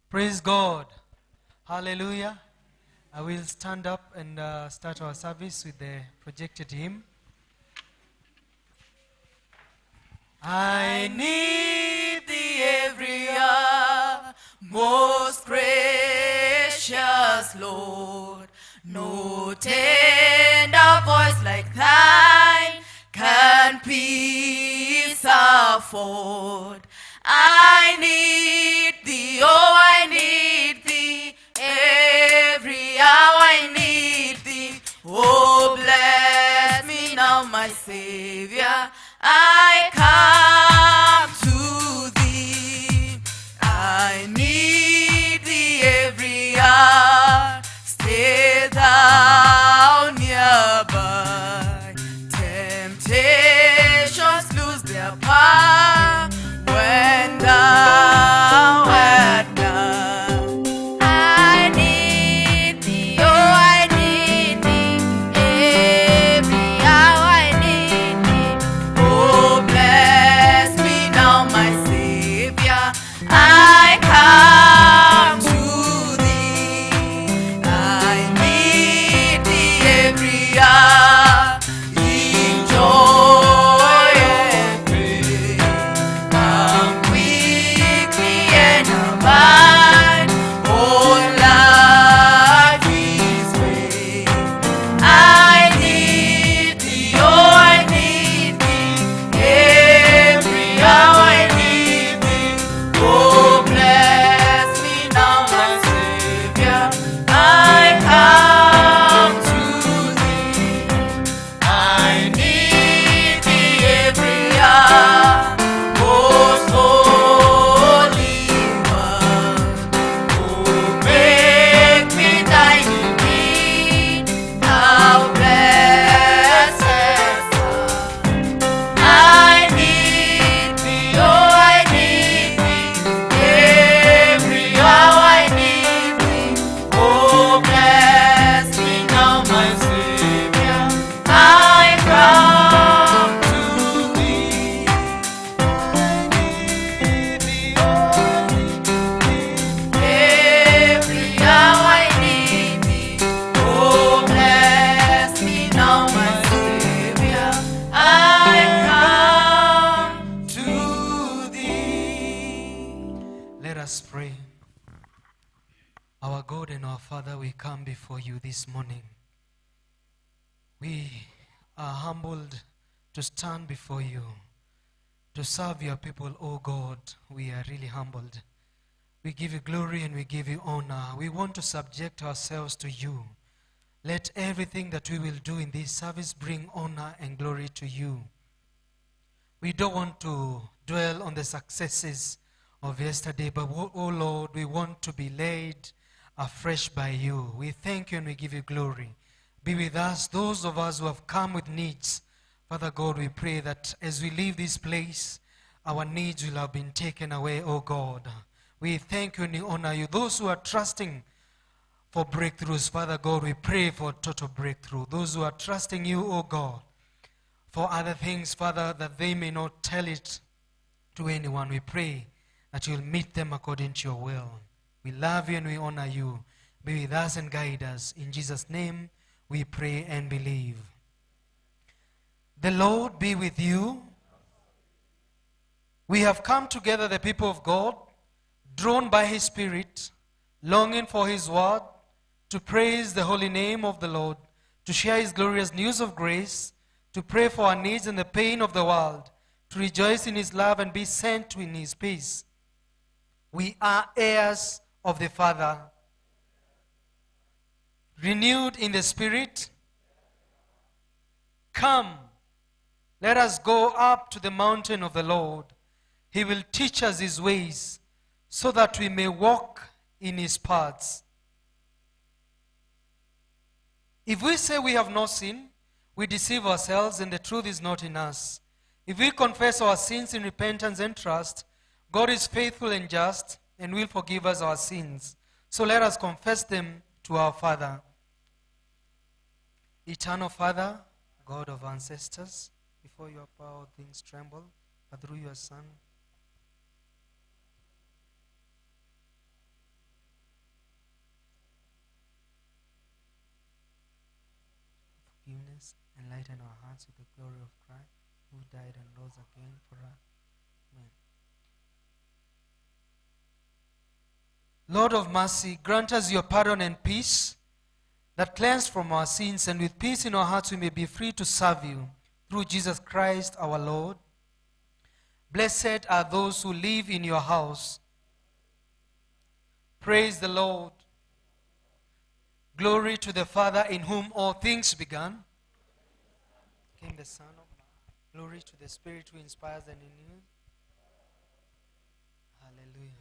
Praise God. Hallelujah. I will stand up and start our service with the projected hymn. I need thee every hour, most gracious Lord. No tender voice like thine can peace afford. I need thee, oh I need thee, every hour I need thee. Oh bless me now my Savior, I come to thee. I need thee every hour, stay thou nearby. Temptations lose their power when thou art nigh. I need thee, oh I need thee, every hour I need thee. Oh bless me now my Savior, I come to thee. I need thee every hour, in joy and pain. Come quickly and abide, oh life is vain. I need thee, oh I need thee, every hour I need thee. Oh bless me now my Savior, I come to thee. I need thee every hour, most holy one. Oh make me thine indeed, thou blessed Son. I need thee, oh I need thee, every hour I need thee. Oh bless me now my Savior, I come to thee. I need thee, oh I need thee, every hour I need thee. Oh bless me now my Savior, I come to thee. Let us pray. Our God and our Father, we come before you this morning. We are humbled to stand before you, to serve your people, oh God. We are really humbled. We give you glory and we give you honor. We want to subject ourselves to you. Let everything that we will do in this service bring honor and glory to you. We don't want to dwell on the successes of yesterday, but oh Lord, we want to be led afresh by you. We thank you and we give you glory. Be with us, those of us who have come with needs. Father God, we pray that as we leave this place, our needs will have been taken away, oh God. We thank you and we honor you. Those who are trusting for breakthroughs, Father God, we pray for total breakthrough. Those who are trusting you, oh God, for other things, Father, that they may not tell it to anyone, we pray that you'll meet them according to your will. We love you and we honor you. Be with us and guide us. In Jesus' name, we pray and believe. The Lord be with you. We have come together, the people of God, drawn by his Spirit, longing for his word, to praise the holy name of the Lord, to share his glorious news of grace, to pray for our needs and the pain of the world, to rejoice in his love and be sent in his peace. We are heirs of the Father, renewed in the Spirit. Come, let us go up to the mountain of the Lord. He will teach us his ways, so that we may walk in his paths. If we say we have no sin, we deceive ourselves and the truth is not in us. If we confess our sins in repentance and trust, God is faithful and just and will forgive us our sins. So let us confess them to our Father. Eternal Father, God of ancestors, before your power all things tremble, but through your Son, Jesus, enlighten our hearts with the glory of Christ, who died and rose again for us. Amen. Lord of mercy, grant us your pardon and peace, that cleansed from our sins and with peace in our hearts we may be free to serve you through Jesus Christ our Lord. Blessed are those who live in your house. Praise the Lord. Glory to the Father, in whom all things began. Came the Son of Man. Glory to the Spirit who inspires and renews. Hallelujah.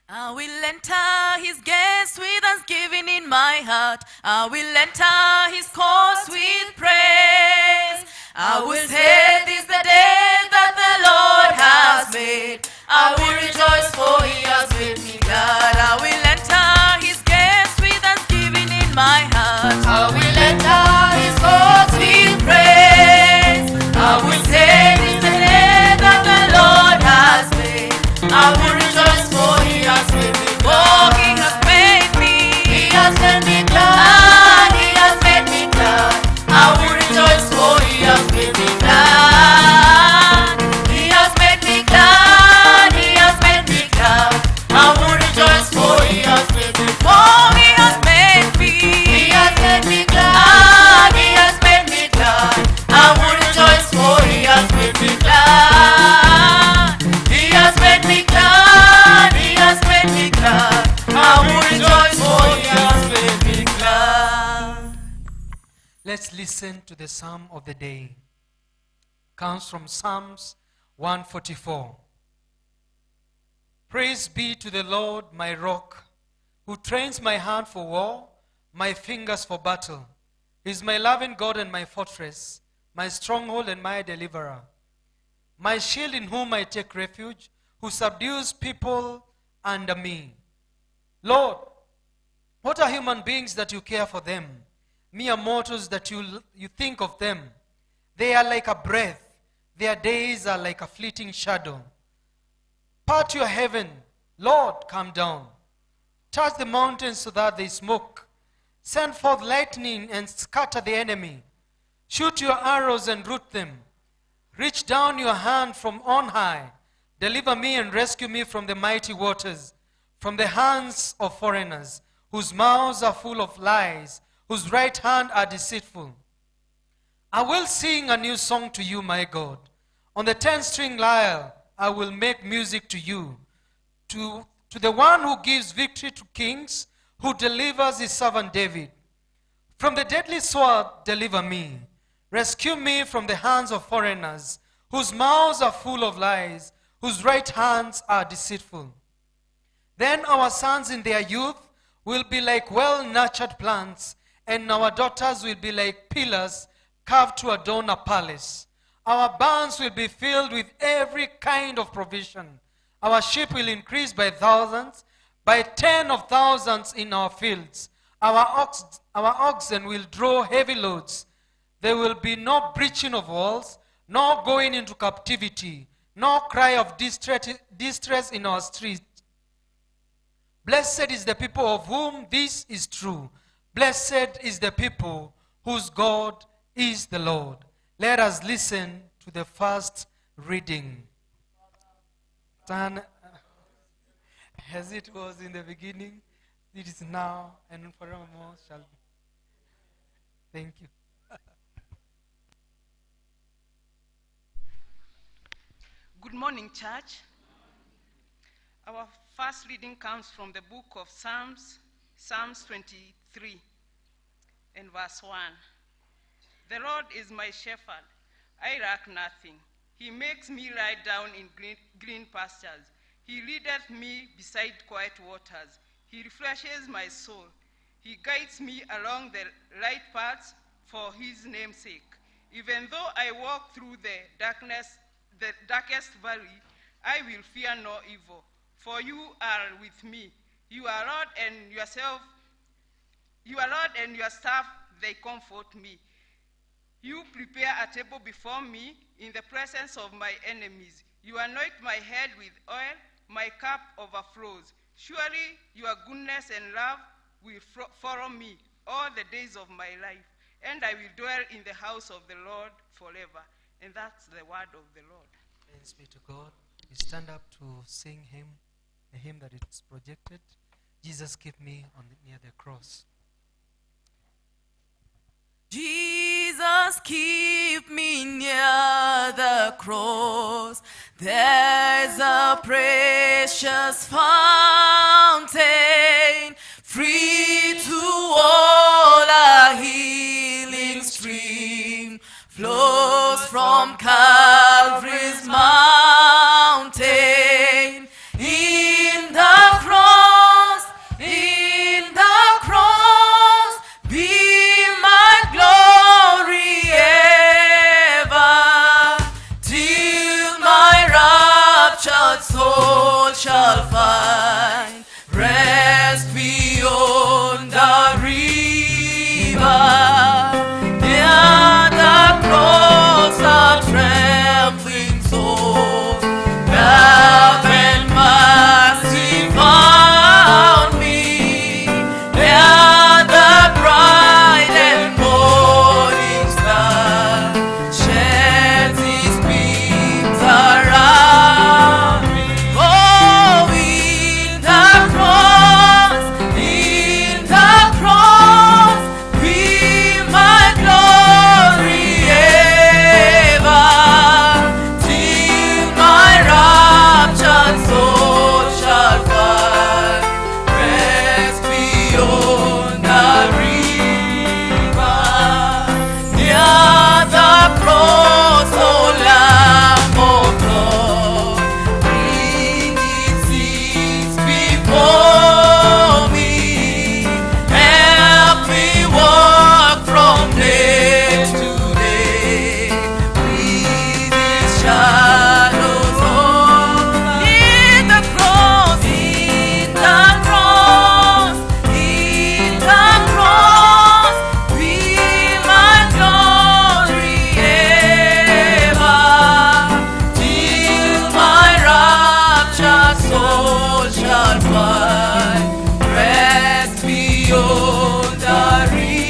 I will enter his gates with thanksgiving in my heart. I will enter his courts with praise. I will say this the day that the Lord has made. I will rejoice for he has made me glad. I will enter his gates with thanksgiving in my heart. I will enter his courts with praise. I will say this the day that the Lord has made. I will rejoice for he has made me glad. Oh, he has made me. He has made me glad. He has made me glad. I will rejoice for he has made me glad. He has made me glad. He has made me glad. I will rejoice for he has made me glad. Oh, he has made me. He has made me glad. He has made me glad. I will rejoice for he has made me glad. He has made me glad. He has made me glad. I will rejoice for he has made me glad. Let's listen to the psalm of the day. Comes from Psalms 144. Praise be to the Lord, my rock, who trains my hand for war, my fingers for battle. He is my loving God and my fortress, my stronghold and my deliverer, my shield in whom I take refuge, who subdues people under me. Lord, what are human beings that you care for them? Mere mortals that you think of them. They are like a breath. Their days are like a fleeting shadow. Part your heaven. Lord, come down. Touch the mountains so that they smoke. Send forth lightning and scatter the enemy. Shoot your arrows and root them. Reach down your hand from on high. Deliver me and rescue me from the mighty waters, from the hands of foreigners, whose mouths are full of lies, whose right hand are deceitful. I will sing a new song to you, my God. On the 10-string lyre, I will make music to you. To the one who gives victory to kings, who delivers his servant David. From the deadly sword, deliver me. Rescue me from the hands of foreigners, whose mouths are full of lies, whose right hands are deceitful. Then our sons in their youth will be like well-nurtured plants, and our daughters will be like pillars carved to adorn a palace. Our barns will be filled with every kind of provision. Our sheep will increase by thousands, by 10 of thousands in our fields. Our oxen will draw heavy loads. There will be no breaching of walls, nor going into captivity, nor cry of distress in our streets. Blessed is the people of whom this is true. Blessed is the people whose God is the Lord. Let us listen to the first reading. Turn, as it was in the beginning, it is now, and forevermore shall be. Thank you. Good morning, church. Our first reading comes from the book of Psalms, Psalms 23 and verse 1. The Lord is my shepherd, I lack nothing. He makes me lie down in green pastures. He leadeth me beside quiet waters. He refreshes my soul. He guides me along the right paths for his name's sake. Even though I walk through the darkest valley, I will fear no evil, for you are with me. Your rod and your staff, they comfort me. You prepare a table before me in the presence of my enemies. You anoint my head with oil, my cup overflows. Surely your goodness and love will follow me all the days of my life, and I will dwell in the house of the Lord forever. And that's the word of the Lord. Thanks be to God. We stand up to sing hymn, the hymn that is projected. Jesus, keep me near the cross. Jesus, keep me near the cross. There's a precious fountain, free to all, a healing stream flows from Calvary's mountain. In the cross, be my glory ever, till my raptured soul shall find rest beyond the river. Near the cross, a trembling soul, love and mercy found me. Near the bright and morning star sheds his beams around me. Oh, in the cross, be my glory ever, till my raptured soul shall find rest beyond the river. Near the cross, O Lamb of God, bring its seeds before me. Help me walk from day to day with these shadows on. In the cross, be my glory ever, till my raptured soul shall find rest beyond the river.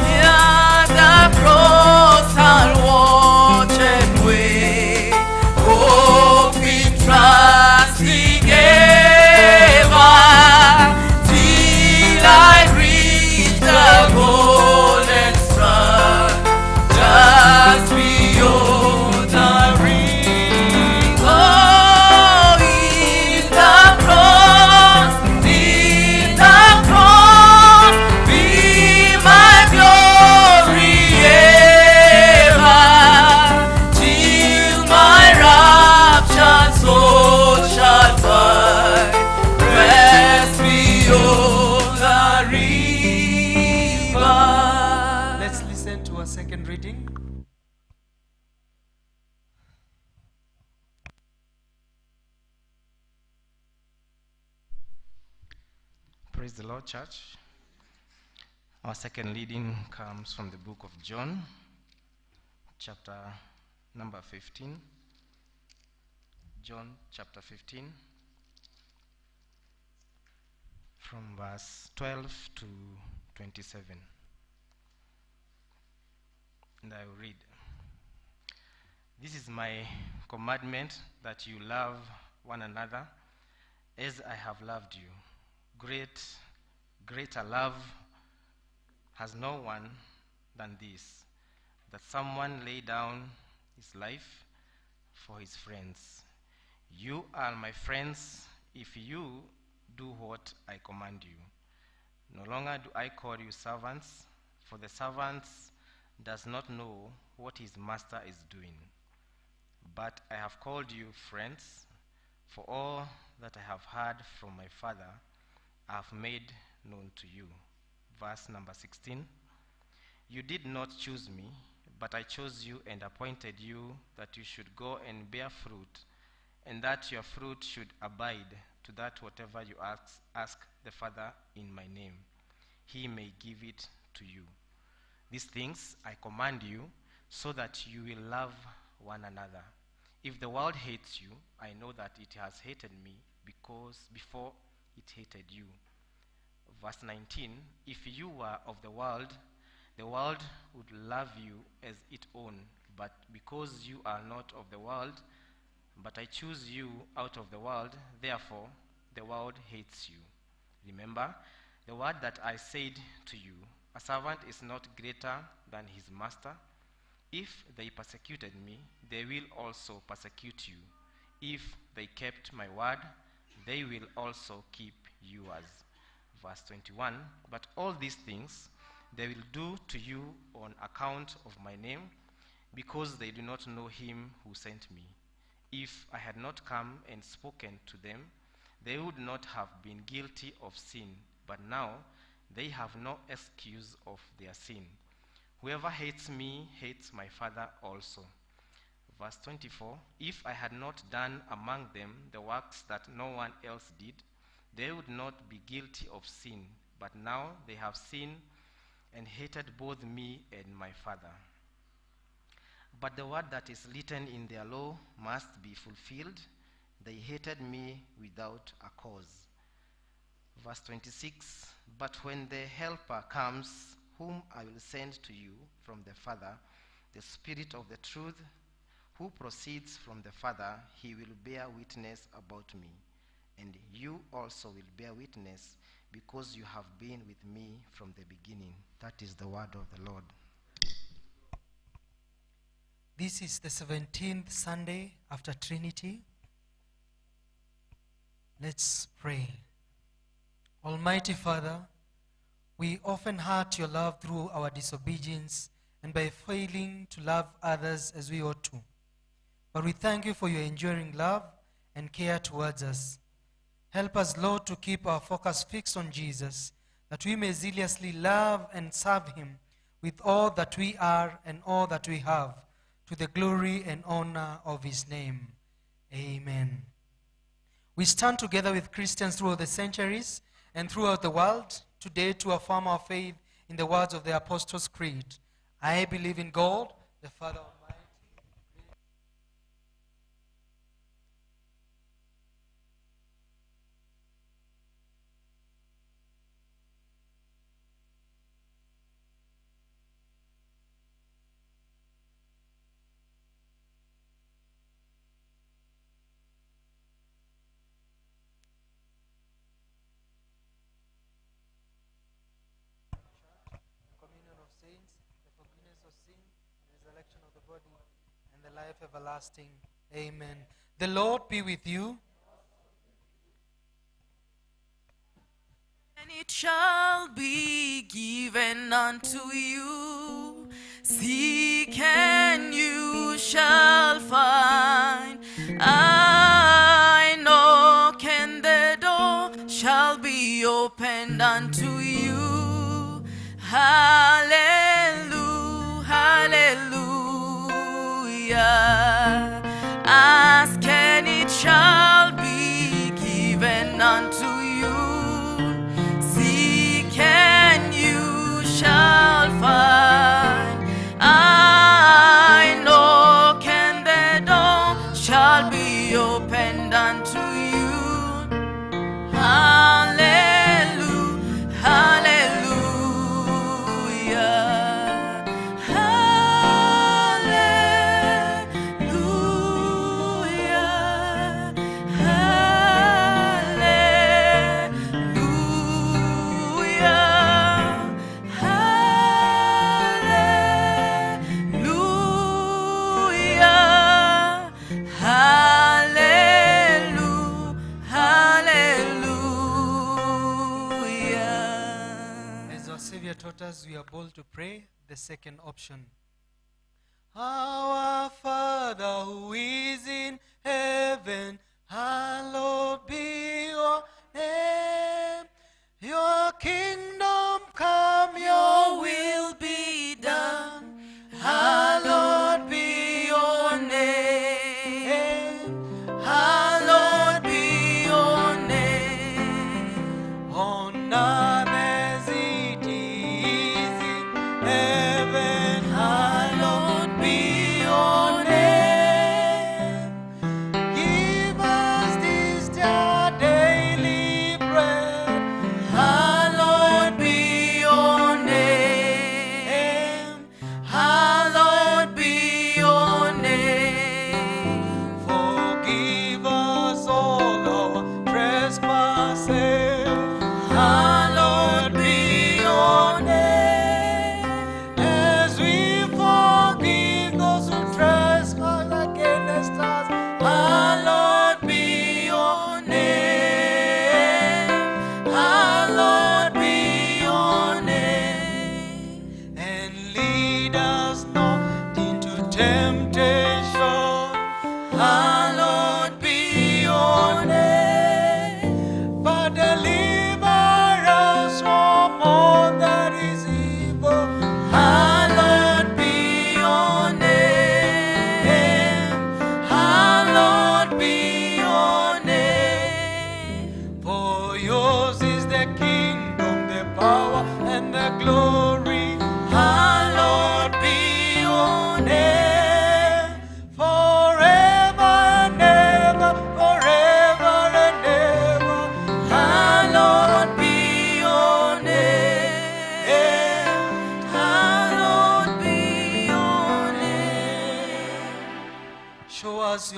Near the cross I'll watch and wait, hoping, trusting ever, till I reach the golden strand, just beyond the river. Oh, in the cross, be my glory ever, till my raptured soul shall find rest beyond the river. Let's listen to a second reading. Praise the Lord, church. Our second reading comes from the book of John, chapter number 15. John chapter 15, from verse 12 to 27. And I will read. This is my commandment, that you love one another as I have loved you. Greater love has no one than this, that someone lay down his life for his friends. You are my friends if you do what I command you. No longer do I call you servants, for the servant does not know what his master is doing. But I have called you friends, for all that I have heard from my Father I have made known to you. Verse number 16. You did not choose me, but I chose you and appointed you that you should go and bear fruit, and that your fruit should abide, to that whatever you ask the Father in my name, he may give it to you. These things I command you, so that you will love one another. If the world hates you, I know that it has hated me, because before it hated you. Verse 19, if you were of the world would love you as its own, but because you are not of the world, but I choose you out of the world, therefore the world hates you. Remember the word that I said to you, a servant is not greater than his master. If they persecuted me, they will also persecute you. If they kept my word, they will also keep yours. Verse 21, but all these things they will do to you on account of my name, because they do not know him who sent me. If I had not come and spoken to them, they would not have been guilty of sin, but now they have no excuse of their sin. Whoever hates me hates my Father also. Verse 24, if I had not done among them the works that no one else did, they would not be guilty of sin, but now they have sinned and hated both me and my Father. But the word that is written in their law must be fulfilled. They hated me without a cause. Verse 26, but when the Helper comes, whom I will send to you from the Father, the Spirit of the truth, who proceeds from the Father, he will bear witness about me. And you also will bear witness, because you have been with me from the beginning. That is the word of the Lord. This is the 17th Sunday after Trinity. Let's pray. Almighty Father, we often hurt your love through our disobedience and by failing to love others as we ought to. But we thank you for your enduring love and care towards us. Help us, Lord, to keep our focus fixed on Jesus, that we may zealously love and serve him with all that we are and all that we have, to the glory and honor of his name. Amen. We stand together with Christians throughout the centuries and throughout the world today to affirm our faith in the words of the Apostles' Creed. I believe in God, the Father Almighty. Communion of saints, the forgiveness of sin, the resurrection of the body, and the life everlasting. Amen. The Lord be with you. And it shall be given unto you. Seek and you shall find. I knock and the door shall be opened unto you. Hallelujah, hallelujah. Ask and it shall be given unto you. Seek and you shall find. I knock and the door shall be opened unto you. Hallelujah, hallelujah, hallelujah, hallelujah. As our Savior taught us, we are bold to pray the second option. Our Father who is in heaven, hallowed be your name. Your kingdom come, your will be done. Hallowed be your name. Hallowed be your name. On earth as it is in heaven, hallowed be your name. Give us this day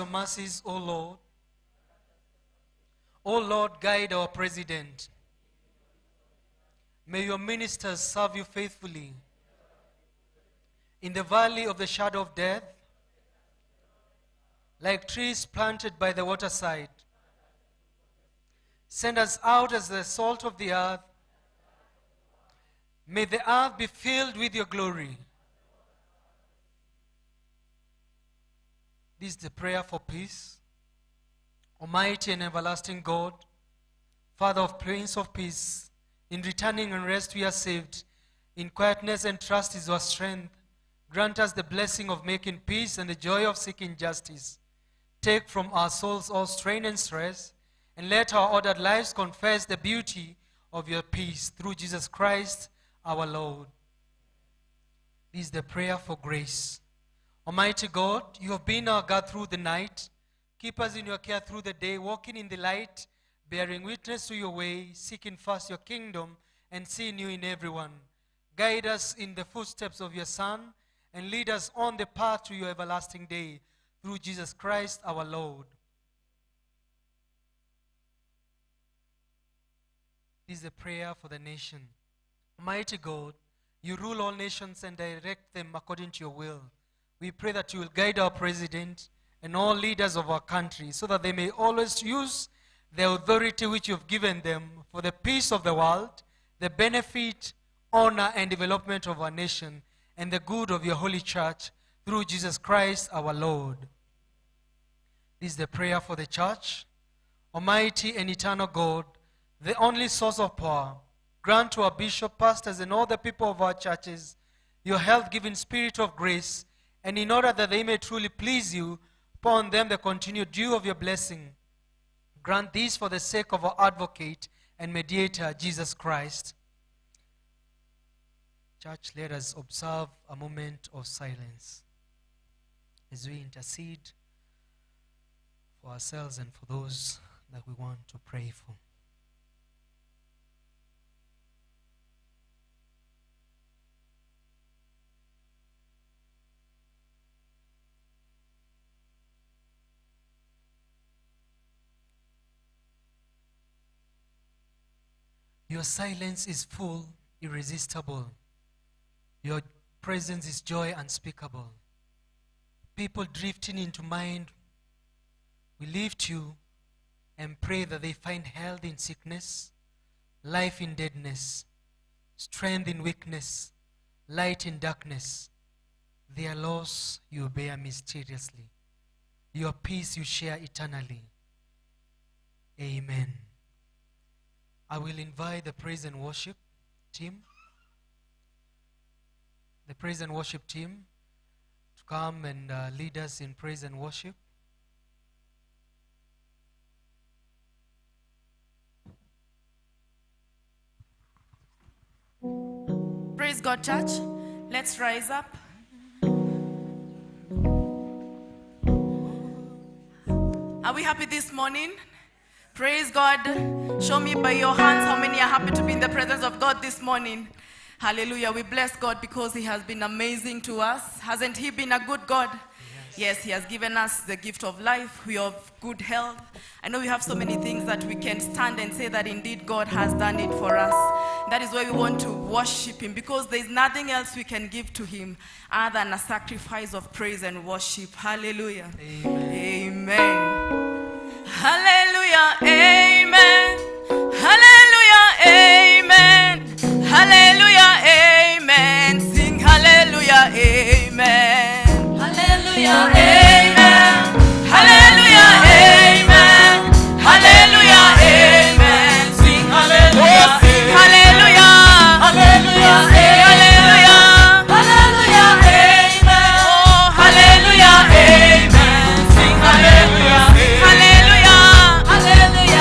your mercies, O Lord. O Lord, guide our president. May your ministers serve you faithfully. In the valley of the shadow of death, like trees planted by the waterside, send us out as the salt of the earth. May the earth be filled with your glory. This is the prayer for peace. Almighty and everlasting God, Father of Prince of Peace, in returning and rest we are saved. In quietness and trust is our strength. Grant us the blessing of making peace and the joy of seeking justice. Take from our souls all strain and stress, and let our ordered lives confess the beauty of your peace through Jesus Christ our Lord. This is the prayer for grace. Almighty God, you have been our God through the night. Keep us in your care through the day, walking in the light, bearing witness to your way, seeking first your kingdom, and seeing you in everyone. Guide us in the footsteps of your Son, and lead us on the path to your everlasting day, through Jesus Christ our Lord. This is a prayer for the nation. Almighty God, you rule all nations and direct them according to your will. We pray that you will guide our president and all leaders of our country so that they may always use the authority which you have given them for the peace of the world, the benefit, honor, and development of our nation, and the good of your holy church, through Jesus Christ our Lord. This is the prayer for the church. Almighty and eternal God, the only source of power, grant to our bishop, pastors, and all the people of our churches your health-giving spirit of grace, and in order that they may truly please you, pour on them the continued dew of your blessing. Grant this for the sake of our advocate and mediator, Jesus Christ. Church, let us observe a moment of silence as we intercede for ourselves and for those that we want to pray for. Your silence is full, irresistible. Your presence is joy unspeakable. People drifting into mind, we lift you and pray that they find health in sickness, life in deadness, strength in weakness, light in darkness. Their loss you bear mysteriously. Your peace you share eternally. Amen. I will invite the praise and worship team. The praise and worship team to come and lead us in praise and worship. Praise God, church. Let's rise up. Are we happy this morning? Praise God. Show me by your hands how many are happy to be in the presence of God this morning. Hallelujah. We bless God because he has been amazing to us. Hasn't he been a good God? Yes, he has given us the gift of life. We have good health. I know we have so many things that we can stand and say that indeed God has done it for us. That is why we want to worship him, because there is nothing else we can give to him other than a sacrifice of praise and worship. Hallelujah. Amen. Amen. Hallelujah. Amen. Hallelujah. Amen. Hallelujah. Amen. Sing hallelujah. Amen. Hallelujah. Amen. Hallelujah. Amen. Hallelujah. Amen. Sing hallelujah. Sing hallelujah. Hallelujah. Hallelujah. Hallelujah. Amen. Oh, hallelujah. Amen. Sing hallelujah. Hallelujah. Hallelujah.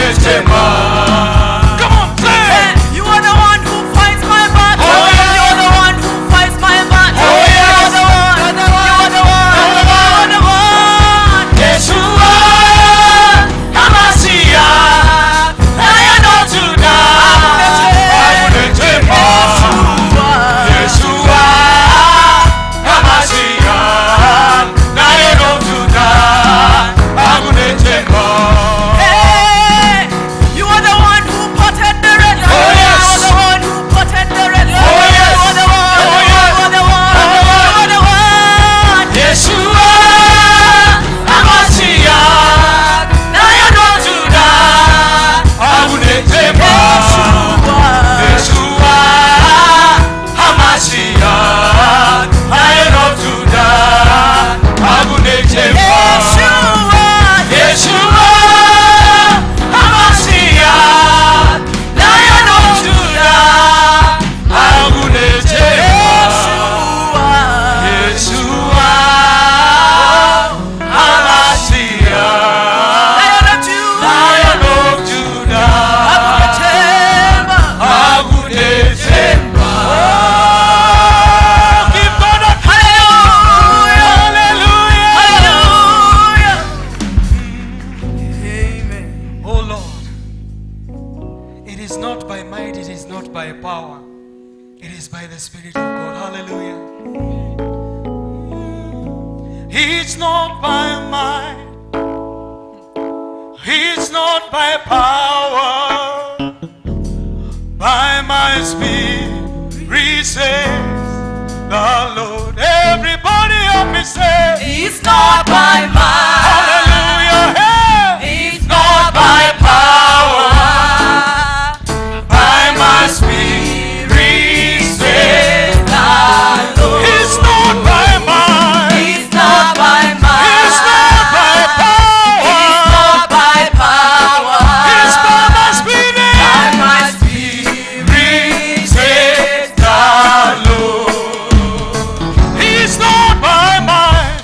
Come on, say. You are the one who fights my battle. You are the one who fights my battle. You are the one. You are the one. You are the one. Yeshua, Amasia, Ayanotuda, Ayunetema. Yeshua, Amasia, Ayanotuda, Ayunetema. You are the one who parted the Red Sea. Oh, yes. You are the one who parted the Red Sea. Oh, yes. You are the one. Oh, yes. You are the one. You are the one. Yeshua, Amasia, Ayanotuda, Ayunetema. Yeshua, Amasia, Ayanotuda, Ayunetema. Yeshua, Amasia, Ayanotuda, Ayunetema. Yeshua, Amasia, Lion of Judah, Ayunetema. Give God a hallelujah. Oh Lord, it is not by might, it is not by power, it is by the Spirit of God. Hallelujah. It's not by might, it's not by power, by my spirit says the Lord. Everybody help me say, It's not by might. hallelujah. Hey! It's not by power. By my spirit says the Lord. It's not by might, It's not by might. it's not by power, It's not by power. it's by my spirit. By my spirit Says the Lord. It's not by might,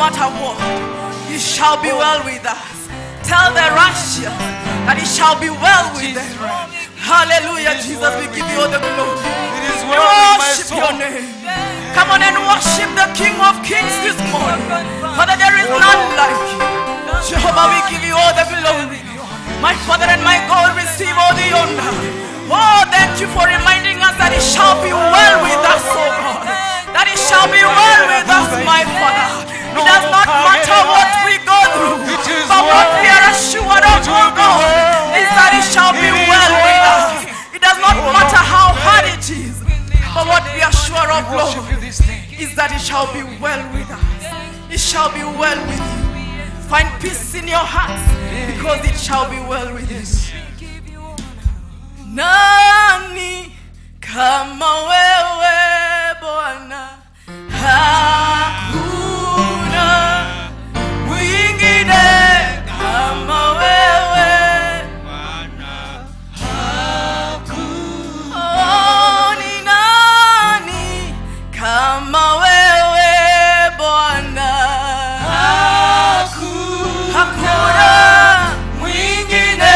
matter what, it shall be well with us. Tell the Russians that it shall be well with them. Hallelujah, Jesus, we give you all the glory. It is We well with my worship your soul. name. Come on and worship the King of Kings this morning. Father, there is none like you. Jehovah, we give you all the glory. My Father and my God, receive all the honor. Oh, thank you for reminding us that it shall be well with us, oh God. That it shall be well with us, my Father. It does not matter what we go through, but what we are assured of, oh God, is that it shall be well with us. It does not matter how hard it is, but what we are sure of, Lord, is that it shall be well with us. It shall be well with you. Find peace in your hearts, because it shall be well with you. Nani kama wewe Bwana, hakuna mwingine kama wewe Bwana, hakuna. Oh, ni nani kama wewe Bwana, hakuna mwingine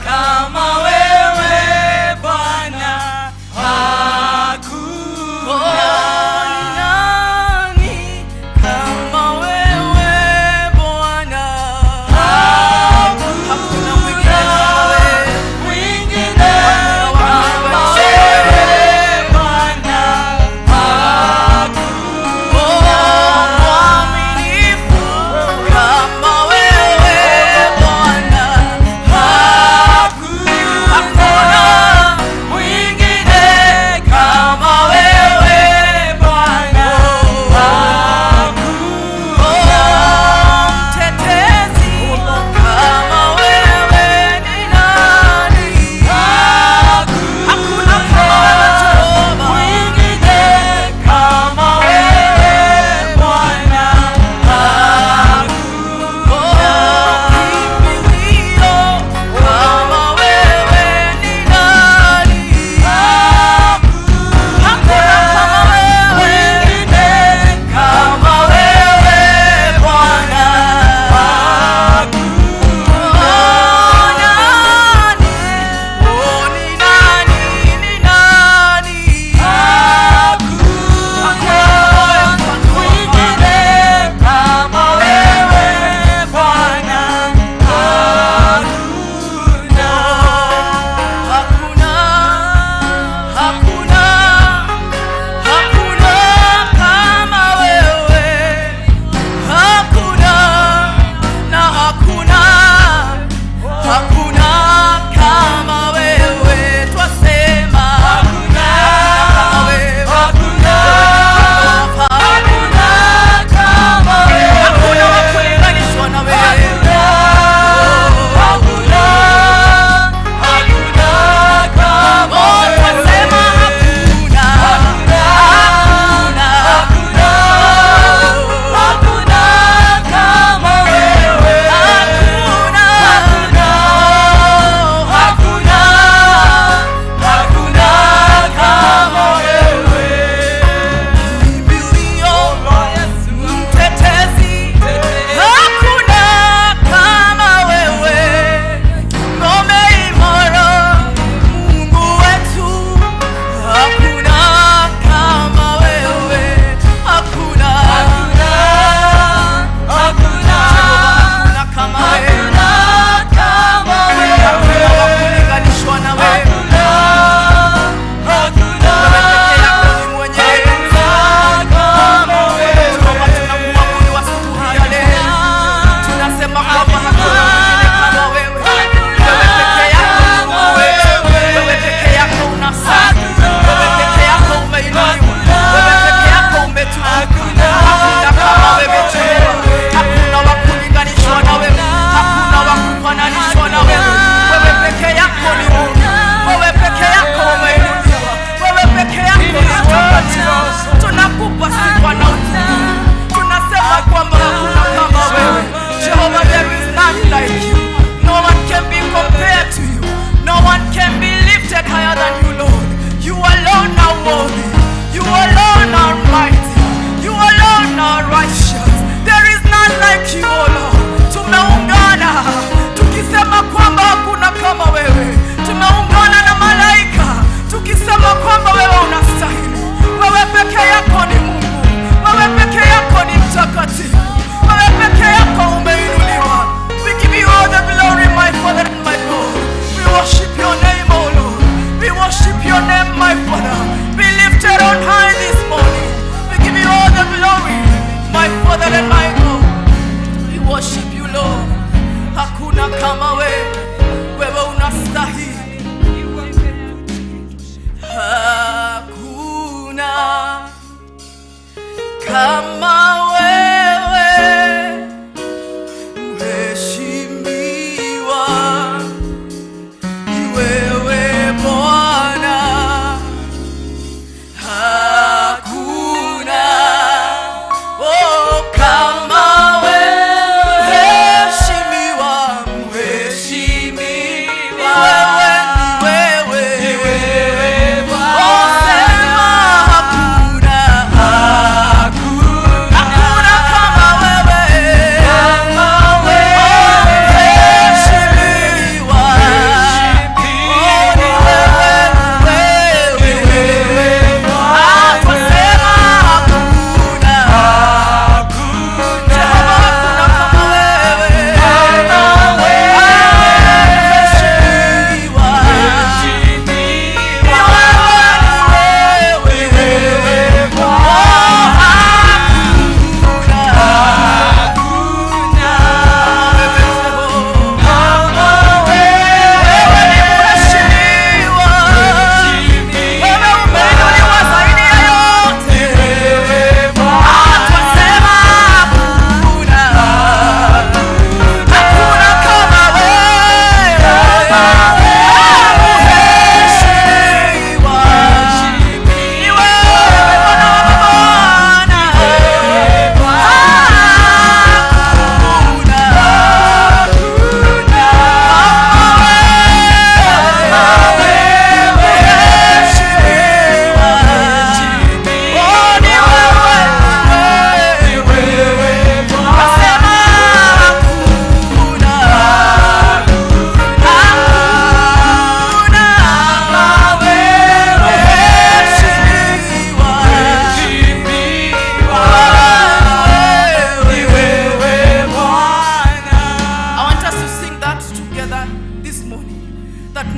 kama wewe Bwana, hakuna. Oh, ni nani worship you, Lord. Hakuna kama wewe, wewe unastahili. Hakuna kama wewe, mheshimiwa ni wewe Bwana. Hakuna kama wewe, mheshimiwa, mheshimiwa wewe, ni wewe Bwana. Sema hakuna, hakuna kama wewe, mheshimiwa, ni wewe twasema hakuna, Jehova hakuna kama wewe, mheshimiwa,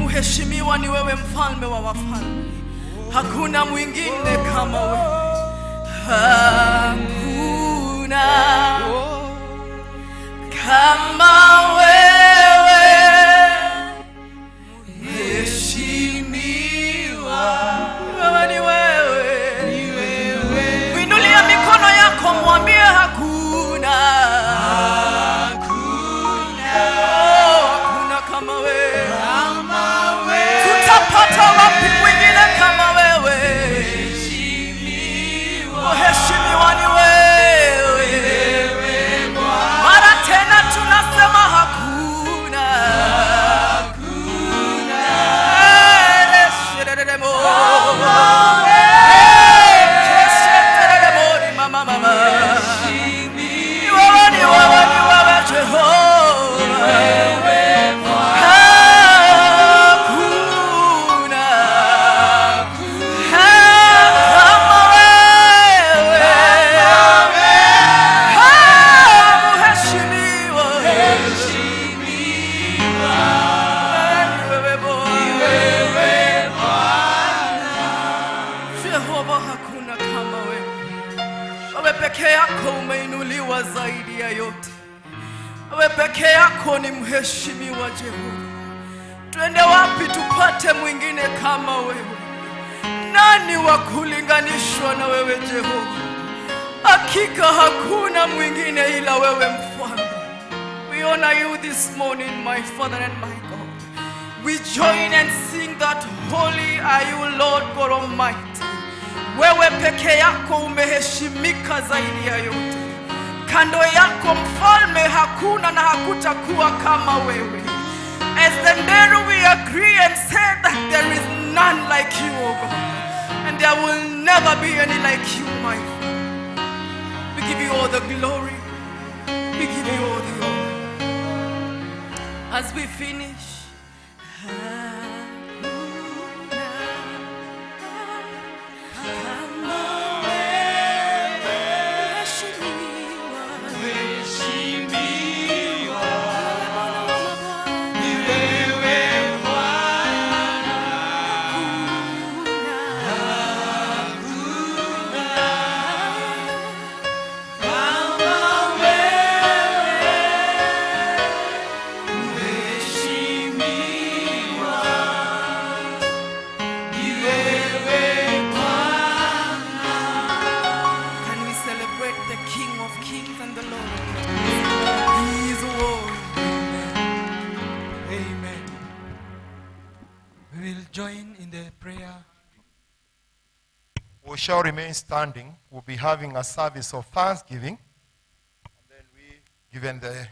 mheshimiwa ni wewe, mfalme wa wafalme. Hakuna mwingine kama wewe. Hakuna kama wewe, mheshimiwa. Wewe ni wewe. Inulia mikono yako, mwambie hakuna. Hakuna kama wewe. Tutapata wapi mwingine kama wewe? Mheshimiwa ni wewe. Mara tena tunasema hakuna. Ni wewe Jehova. Peke yako umeinuliwa zaidi ya yote. Wewe peke yako ni mheshimiwa Jehova. Twende wapi tupate mwingine kama wewe? Nani wa kulinganishwa na wewe Jehova? Hakika hakuna mwingine ila wewe mfalme. We honor you this morning, my Father and my God. We join and sing that holy are you, Lord God Almighty. Wewe peke yako umeheshimika zaidi ya yote. Kando yako mfalme hakuna na hakutakuwa kama wewe. As the day we agree and say that there is none like you, O God. And there will never be any like you, my Father. We give you all the glory. We give you all the honor. As we finish, join in the prayer. We shall remain standing. We'll be having a service of thanksgiving. And then given the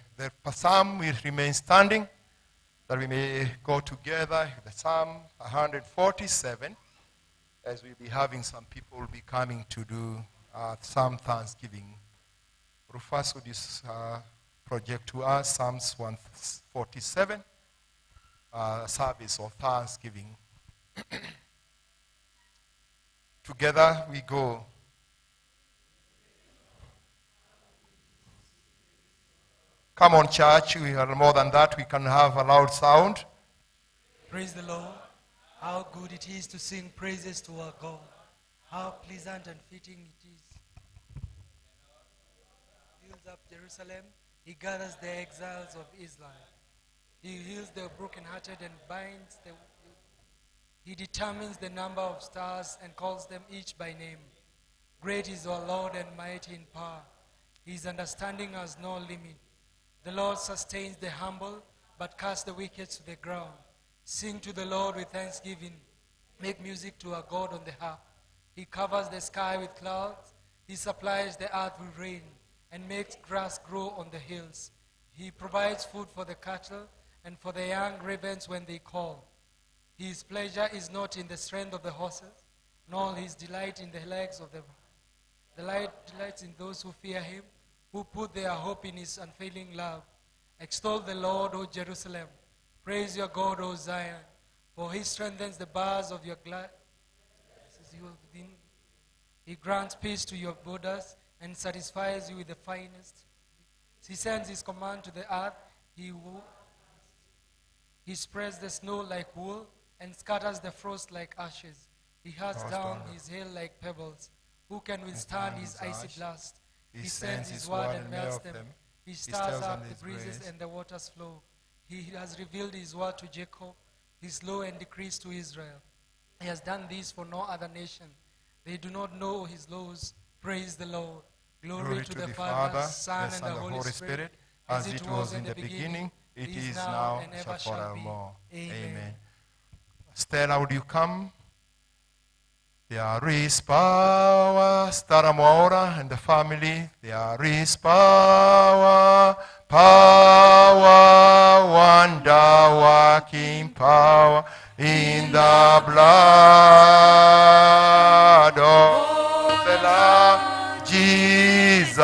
psalm, we remain standing, that we may go together the Psalm 147, as we'll be having some people will be coming to do Psalm Thanksgiving. Rufus, would you project to us Psalms 147, service of thanksgiving. Together we go. Come on, church. We are more than that. We can have a loud sound. Praise the Lord. How good it is to sing praises to our God. How pleasant and fitting it is. He builds up Jerusalem. He gathers the exiles of Israel. He heals the brokenhearted and binds the... He determines the number of stars and calls them each by name. Great is our Lord and mighty in power. His understanding has no limit. The Lord sustains the humble, but casts the wicked to the ground. Sing to the Lord with thanksgiving. Make music to our God on the harp. He covers the sky with clouds. He supplies the earth with rain and makes grass grow on the hills. He provides food for the cattle and for the young ravens when they call. His pleasure is not in the strength of the horses, nor his delight in the legs of the... The light delights in those who fear him, who put their hope in his unfailing love. Extol the Lord, O Jerusalem. Praise your God, O Zion, for he strengthens the bars of your glad. He grants peace to your borders and satisfies you with the finest. He sends his command to the earth. He spreads the snow like wool and scatters the frost like ashes. He has down his hail like pebbles. Who can withstand his icy blast? He sends his word and melts them. He stirs up the breezes and the waters flow. He has revealed his word to Jacob, his law and decrees to Israel. He has done this for no other nation. They do not know his laws. Praise the Lord. Glory to the Father, Son, and the Holy Spirit, as it was in the beginning, it is now, and ever shall be. Amen. Stella, would you come? There is power, Stara Moura and the family. There is power, power, wonder-working power in the blood of the Lamb, Jesus.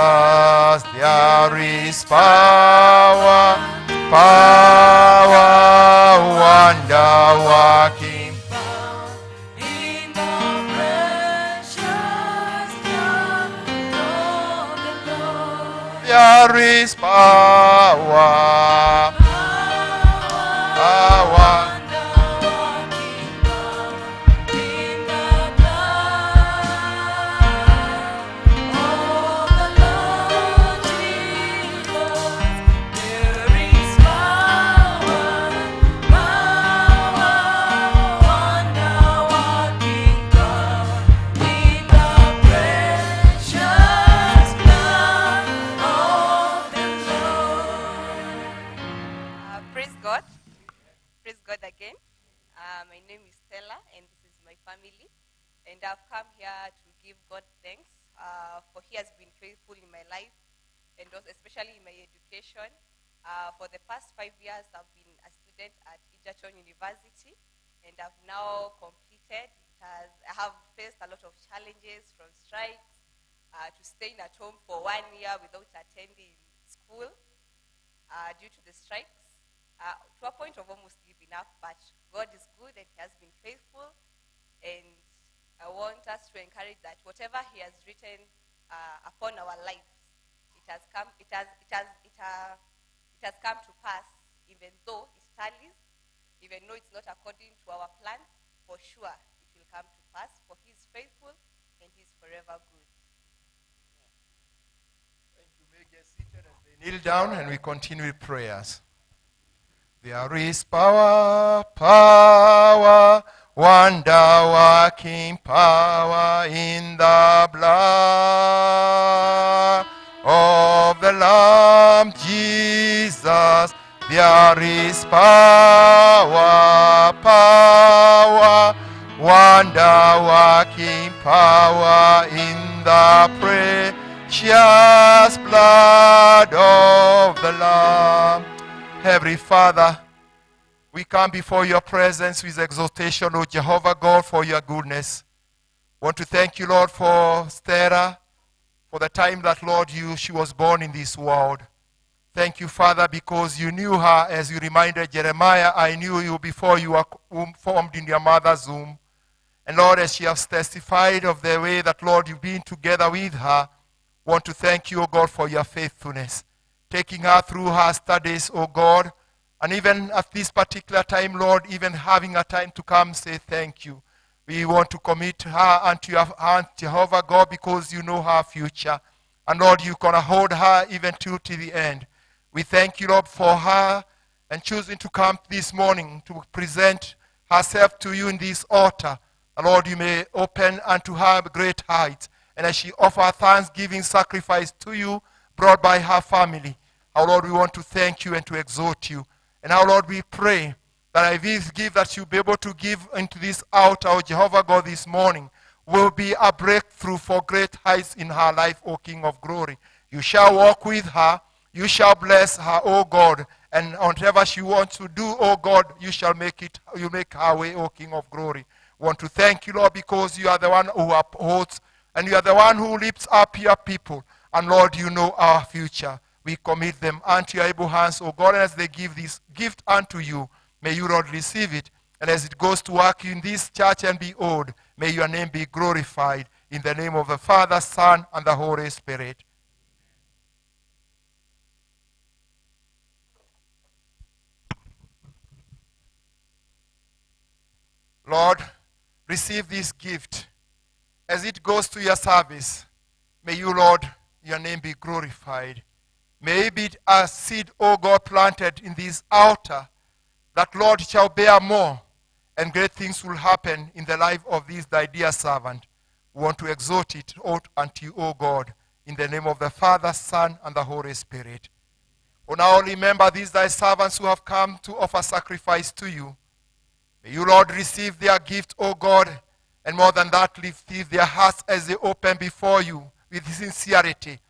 There is power, power, wonder-working there is power, power. Again. My name is Stella and this is my family, and I've come here to give God thanks for he has been faithful in my life and also especially in my education. For the past 5 years I've been a student at Egerton University and I've now completed. I have faced a lot of challenges, from strikes to staying at home for 1 year without attending school due to the strikes. To a point of almost giving up, but God is good and he has been faithful, and I want us to encourage that whatever he has written upon our lives, it has come to pass, even though it tallies, even though it's not according to our plans. For sure it will come to pass, for he is faithful and he is forever good. Thank you. May get seated as they kneel down and we continue with prayers. There is power, power, wonder-working power in the blood of the Lamb, Jesus. There is power, power, wonder-working power in the precious blood of the Lamb. Heavenly Father, we come before your presence with exaltation, O Jehovah God, for your goodness. I want to thank you, Lord, for Stella, for the time that, Lord, she was born in this world. Thank you, Father, because you knew her, as you reminded Jeremiah, I knew you before you were formed in your mother's womb. And Lord, as she has testified of the way that, Lord, you've been together with her, I want to thank you, O God, for your faithfulness. Taking her through her studies, O God, and even at this particular time, Lord, even having a time to come say thank you. We want to commit her unto your hand, Jehovah God, because you know her future. And Lord, you're going to hold her even to the end. We thank you, Lord, for her and choosing to come this morning to present herself to you in this altar. And Lord, you may open unto her great heights. And as she offers thanksgiving sacrifice to you, brought by her family, our Lord, we want to thank you and to exhort you. And our Lord, we pray that this gift that you'll be able to give into this altar, O Jehovah God, this morning, will be a breakthrough for great heights in her life, O King of glory. You shall walk with her. You shall bless her, O God, and whatever she wants to do, O God, you shall make her way, O King of glory. We want to thank you, Lord, because you are the one who upholds, and you are the one who lifts up your people. And Lord, you know our future. We commit them unto your able hands, O God, and as they give this gift unto you, may you, Lord, receive it. And as it goes to work in this church and be owed, may your name be glorified. In the name of the Father, Son, and the Holy Spirit. Lord, receive this gift. As it goes to your service, may you, Lord, your name be glorified. May it be a seed, O God, planted in this altar, that, Lord, shall bear more, and great things will happen in the life of this thy dear servant. We want to exhort it out unto you, O God, in the name of the Father, Son, and the Holy Spirit. O now remember these thy servants who have come to offer sacrifice to you. May you, Lord, receive their gift, O God, and more than that, receive their hearts as they open before you with sincerity.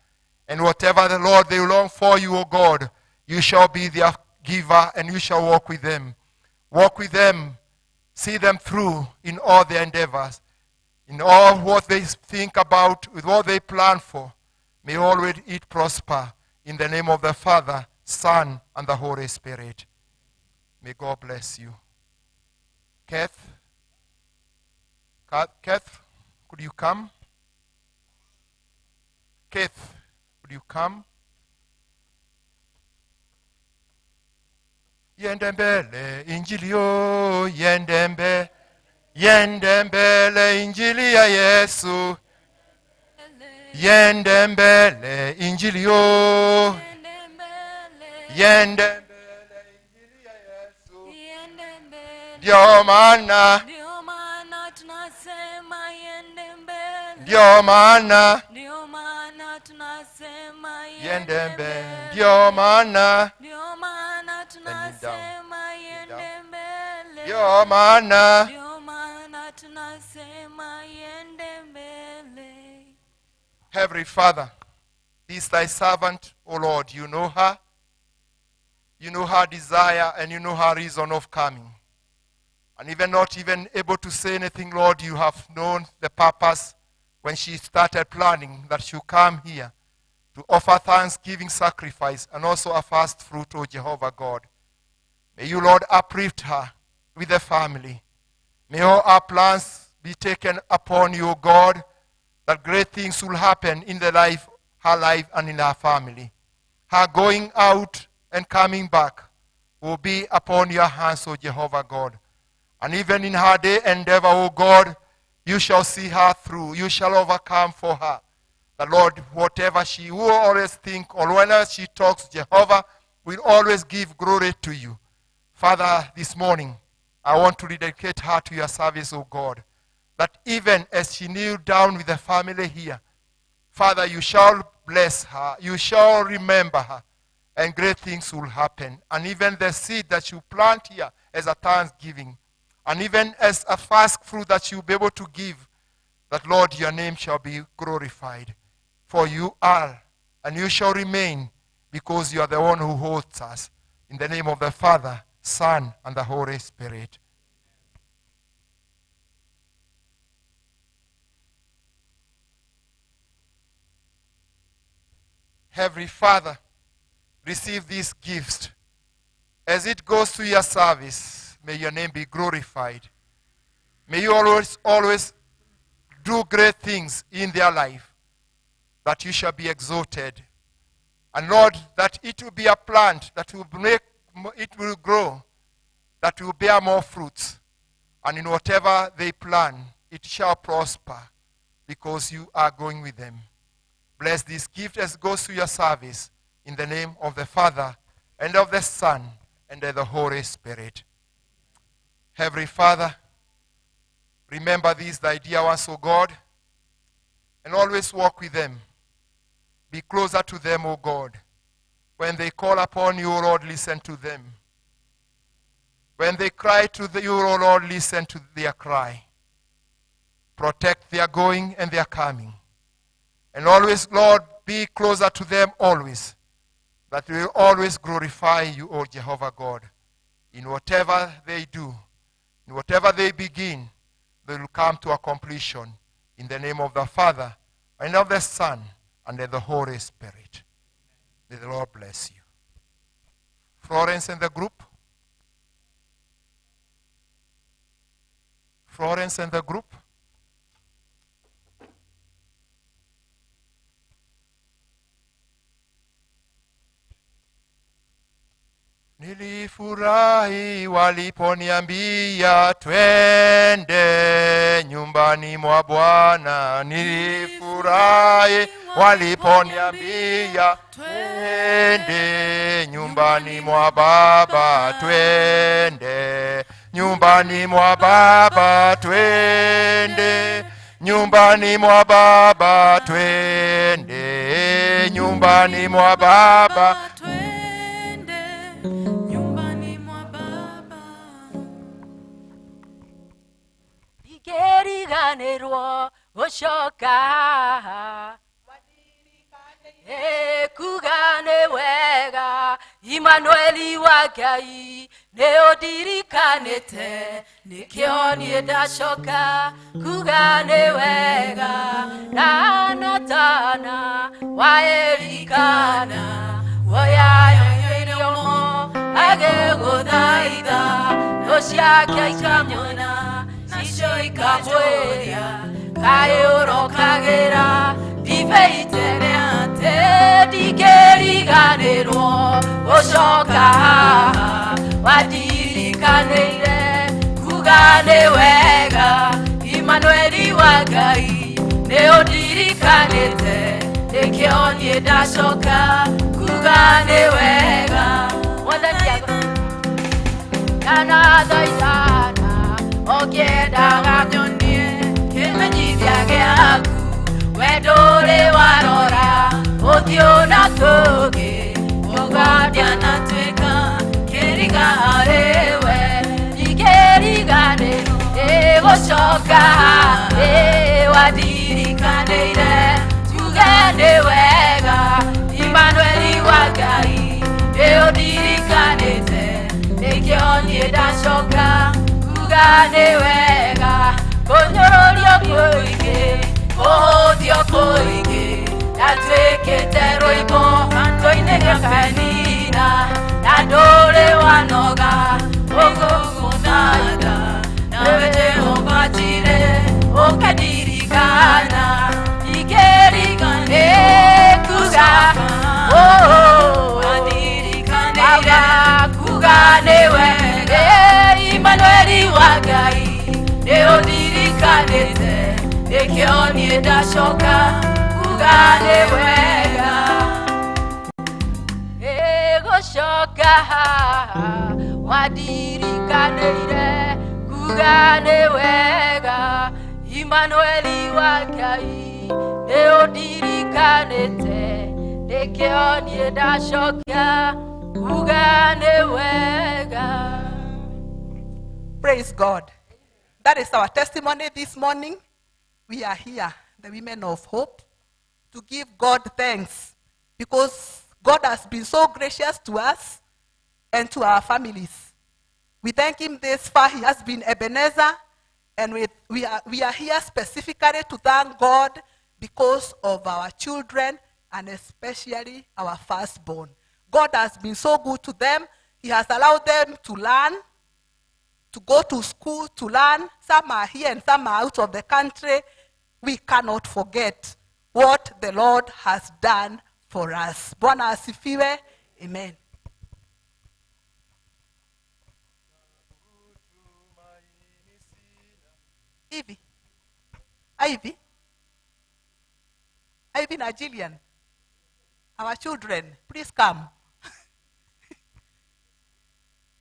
And whatever the Lord they long for you, O God, you shall be their giver, and you shall walk with them. Walk with them, see them through in all their endeavors, in all what they think about, with what they plan for. May always it prosper. In the name of the Father, Son, and the Holy Spirit. May God bless you. Kath, could you come? Kath, could you come? Yende mbele injili yo, yende mbele injili ya Yesu. Yende mbele injili yo, yende mbele injili ya Yesu. Ndio maana tunasema yende mbele. Ndio maana tunasema yende mbele. Ndio maana tunasema yende mbele. Ndio maana tunasema yende mbele. Heavenly Father, this thy servant, O Lord, you know her. You know her desire, and you know her reason of coming. And even not even able to say anything, Lord, you have known the purpose when she started planning that she'll come here to offer thanksgiving sacrifice and also a first fruit, O Jehovah God. May you, Lord, uplift her with the family. May all our plans be taken upon you, O God, that great things will happen in her life, and in her family. Her going out and coming back will be upon your hands, O Jehovah God. And even in her day endeavor, O God, you shall see her through. You shall overcome for her. The Lord, whatever she will always think, or whenever she talks, Jehovah will always give glory to you. Father, this morning, I want to dedicate her to your service, O God, that even as she kneeled down with the family here, Father, you shall bless her. You shall remember her. and great things will happen. And even the seed that you plant here as a thanksgiving, and even as a first fruit that you'll be able to give, that, Lord, your name shall be glorified. For you are, and you shall remain, because you are the one who holds us. In the name of the Father, Son, and the Holy Spirit. Heavenly Father, receive these gifts. As it goes to your service, may your name be glorified. May you always do great things in their life, that you shall be exalted. And Lord, that it will be a plant that will will grow, that will bear more fruits. And in whatever they plan, it shall prosper, because you are going with them. Bless this gift as it goes to your service, in the name of the Father, and of the Son, and of the Holy Spirit. Heavenly Father, remember these thy dear ones, O God, and always walk with them. Be closer to them, O God. When they call upon you, O Lord, listen to them. When they cry to you, O Lord, listen to their cry. Protect their going and their coming. And always, Lord, be closer to them always, that we will always glorify you, O Jehovah God. In whatever they do, in whatever they begin, they will come to a completion. In the name of the Father, and of the Son, and of the Holy Spirit. May the Lord bless you. Florence and the group. Florence and the group. Nilifurahi waliponiambia twende nyumbani mwa Bwana. Nilifurahi waliponiambia twende nyumbani mwa Baba. Twende nyumbani mwa Baba. Twende nyumbani mwa Baba. Twende nyumbani mwa Baba. Keriganirwo gushoka kugane wega Immanueli wa Ngai neodirikanite nikio nie ndashoka kugane wega na natana waerikana woyayoyomo ageguthaitha nociake ikamyona ikamweria kaiurokagira ndibeitere ndikeriganirwo gushoka wadirikanire kugane wega Immanueli wa Ngai neodirikanite nikio nie ndashoka kugane wega nanathaithana okiendaga nyonie kimenyithia giaku wenduri warora uthio na tugi ugadia na twika kiriga hariwe ikeriganiro gucoka wadirikanire tugende wega Immanueli wa Ngai neodirikanite nikio nie ndacoka kugane wega kunyororio kuingi kuhuthio kuingi natwikite rwimbo kanitho-ini gia kanina na nduri wanoga ugugunanga nawe Jehova njire ukadirikana ikerigane kuga adirikanire kugane wega Immanueli wa Ngai neodirikanite nikio nie ndacoka kugane wega gucoka wadirikanire kugane wega Immanueli wa Ngai neodirikanite Nikio nidashoka ugane wega. Praise God. That is our testimony this morning. We are here, the women of hope, to give God thanks because God has been so gracious to us and to our families. We thank him this far. He has been Ebenezer, and we are here specifically to thank God because of our children and especially our firstborn. God has been so good to them. He has allowed them to learn, to go to school, to learn. Some are here and some are out of the country. We cannot forget what the Lord has done for us. Bwana asifiwe. Amen. Ivy and Jillian, our children, please come.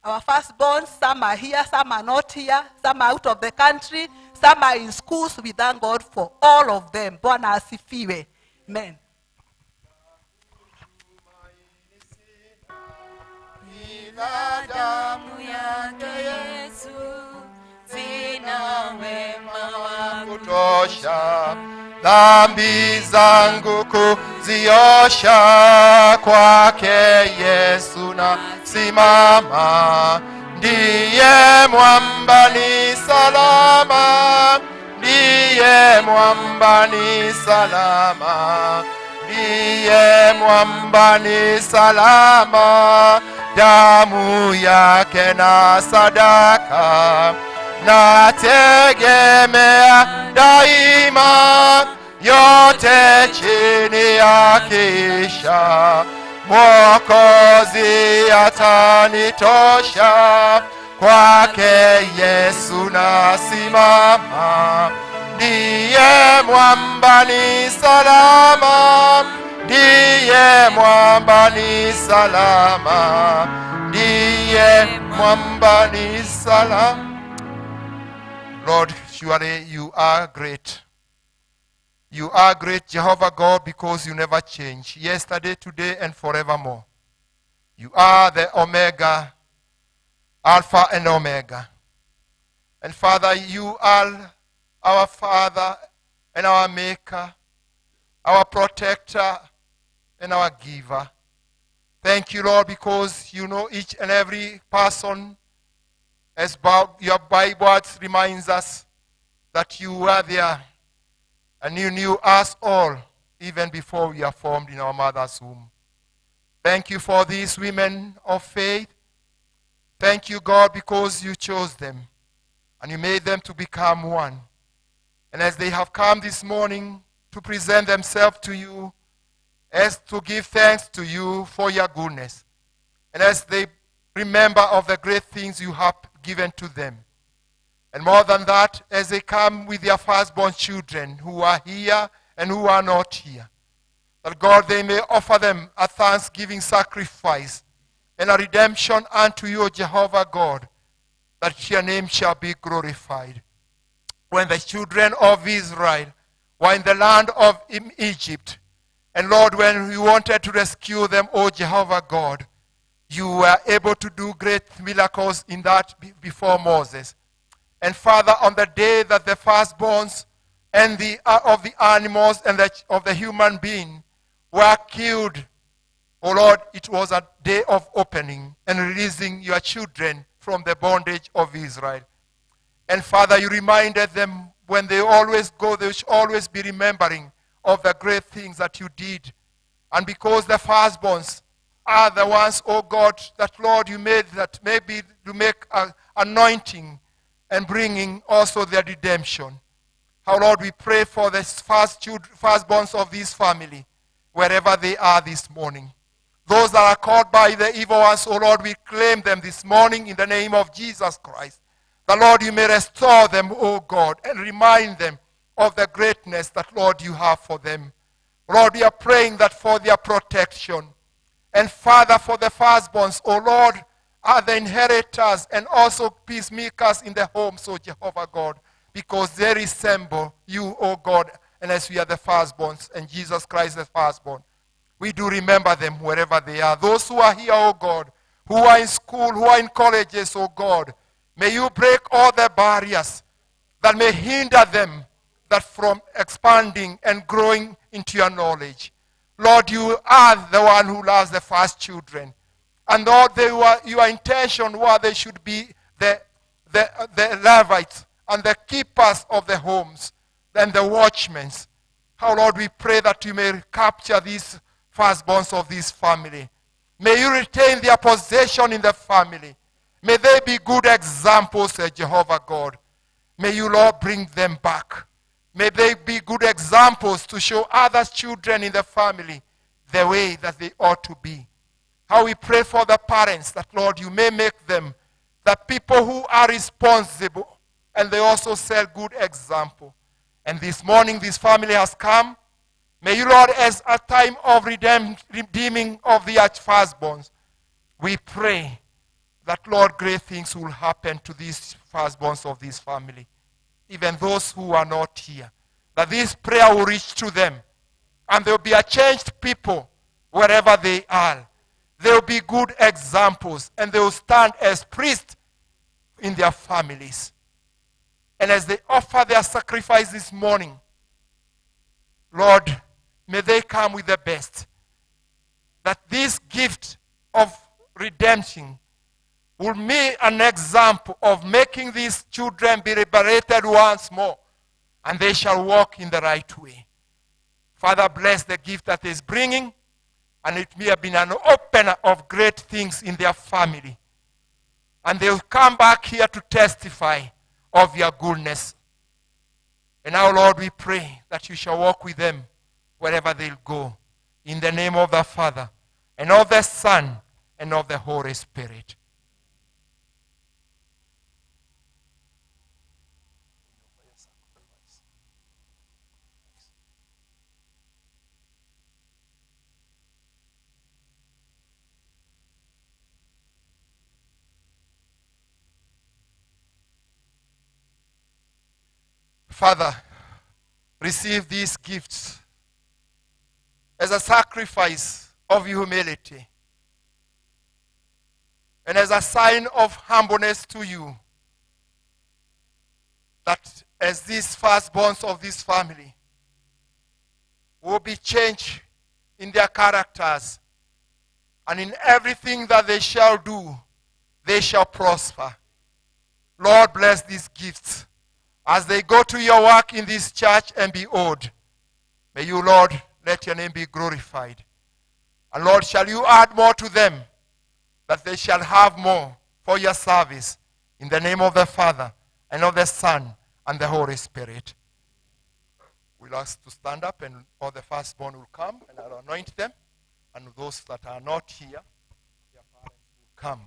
Our firstborn, some are here, some are not here, some are out of the country, some are in schools. We thank God for all of them. Bwana asifiwe. Amen. Damu yake Yesu, sina wema wa kutosha, dhambi zangu kuziosha, kwake Yesu na simama. Ndiye mwamba ni salama, ndiye mwamba ni salama, ndiye mwamba ni salama. Damu yake na sadaka nategemea daima, yote chini ya kisha Mwokozi atanitosha, kwake Yesu nasimama. Ndiye mwamba ni salama, ndiye mwamba ni salama, ndiye mwamba ni salama. Lord, surely you are great. You are great, Jehovah God, because you never change. Yesterday, today, and forevermore. You are the Omega, Alpha and Omega. And Father, you are our Father and our Maker, our Protector and our Giver. Thank you, Lord, because you know each and every person. As your Bible reminds us that you were there and you knew us all even before we are formed in our mother's womb. Thank you for these women of faith. Thank you, God, because you chose them and you made them to become one. And as they have come this morning to present themselves to you, as to give thanks to you for your goodness, and as they remember of the great things you have given to them. And more than that, as they come with their firstborn children who are here and who are not here, that God, they may offer them a thanksgiving sacrifice and a redemption unto you, Jehovah God, that your name shall be glorified. When the children of Israel were in the land of Egypt, and Lord, when we wanted to rescue them, O Jehovah God, you were able to do great miracles in that before Moses. And Father, on the day that the firstborns and of the animals and of the human being were killed, oh Lord, it was a day of opening and releasing your children from the bondage of Israel. And Father, you reminded them when they always go, they should always be remembering of the great things that you did. And because the firstborns are the ones, oh God, that Lord you made that maybe to make anointing and bringing also their redemption. How, Lord, we pray for the firstborns of this family, wherever they are this morning. Those that are caught by the evil ones, oh Lord, we claim them this morning in the name of Jesus Christ. The Lord, you may restore them, oh God, and remind them of the greatness that, Lord, you have for them. Lord, we are praying that for their protection. And Father, for the firstborns, oh Lord, are the inheritors and also peacemakers in the homes, oh Jehovah God, because they resemble you, oh God, and as we are the firstborns, and Jesus Christ the firstborn. we do remember them wherever they are. Those who are here, oh God, who are in school, who are in colleges, oh God, may you break all the barriers that may hinder them that from expanding and growing into your knowledge. Lord, you are the one who loves the first children. And Lord, your intention was they should be the Levites and the keepers of the homes and the watchmen. How, Lord, we pray that you may capture these firstborns of this family. May you retain their possession in the family. May they be good examples, Jehovah God. May you, Lord, bring them back. May they be good examples to show other children in the family the way that they ought to be. How we pray for the parents that, Lord, you may make them the people who are responsible and they also set good example. And this morning this family has come. May you, Lord, as a time of redeeming of the firstborns, we pray that, Lord, great things will happen to these firstborns of this family, even those who are not here, that this prayer will reach to them, and there will be a changed people wherever they are. They will be good examples, and they will stand as priests in their families. And as they offer their sacrifice this morning, Lord, may they come with the best. That this gift of redemption will be an example of making these children be liberated once more, and they shall walk in the right way. Father, bless the gift that is bringing, and it may have been an opener of great things in their family. And they will come back here to testify of your goodness. And now, Lord, we pray that you shall walk with them wherever they'll go. In the name of the Father, and of the Son, and of the Holy Spirit. Father, receive these gifts as a sacrifice of humility and as a sign of humbleness to you, that as these firstborns of this family will be changed in their characters, and in everything that they shall do, they shall prosper. Lord, bless these gifts as they go to your work in this church and be awed. May you, Lord, let your name be glorified. And Lord, shall you add more to them, that they shall have more for your service. In the name of the Father, and of the Son, and the Holy Spirit. We'll ask to stand up, and all the firstborn will come, and I'll anoint them. And those that are not here, their parents will come.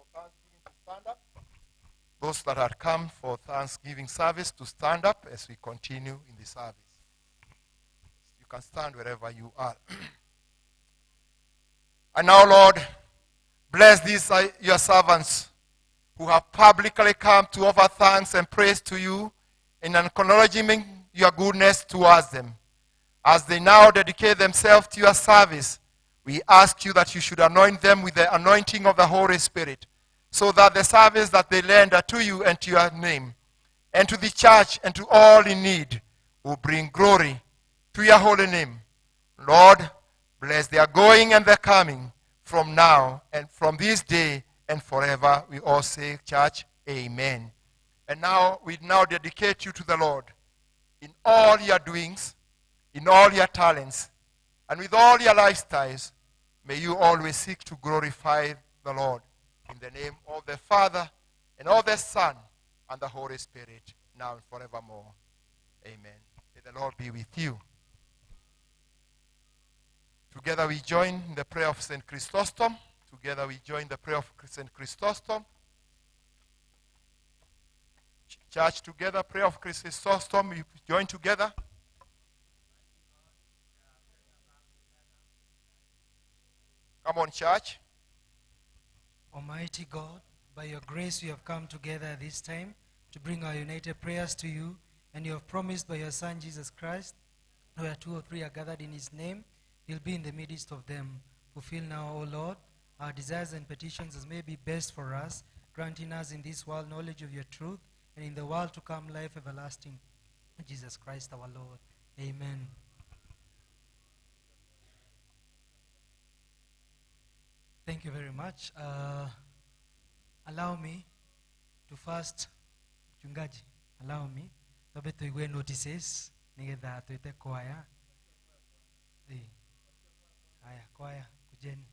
of Thanksgiving to stand up. Those that are come for Thanksgiving service to stand up as we continue in the service. You can stand wherever you are. And now, Lord, bless these your servants who have publicly come to offer thanks and praise to you in acknowledging your goodness towards them. As they now dedicate themselves to your service, we ask you that you should anoint them with the anointing of the Holy Spirit, so that the service that they render to you and to your name, and to the church and to all in need, will bring glory to your holy name. Lord, bless their going and their coming from now and from this day and forever. We all say, church, amen. And now we dedicate you to the Lord in all your doings, in all your talents, and with all your lifestyles. May you always seek to glorify the Lord. In the name of the Father, and of the Son, and the Holy Spirit, now and forevermore. Amen. May the Lord be with you. Together we join in the prayer of St. Chrysostom. Together we join the prayer of St. Chrysostom. Church, together, prayer of Chrysostom. We join together. Come on, church. Almighty God, by your grace we have come together at this time to bring our united prayers to you, and you have promised by your Son Jesus Christ, where 2 or 3 are gathered in his name, he'll be in the midst of them. Fulfill now, O Lord, our desires and petitions as may be best for us, granting us in this world knowledge of your truth, and in the world to come life everlasting. Jesus Christ our Lord. Amen. Thank you very much. Allow me to first, Mchungaji, allow me, tobe tuigwe notices, nigetha tuite kwaya. Haya, kwaya, kujeni.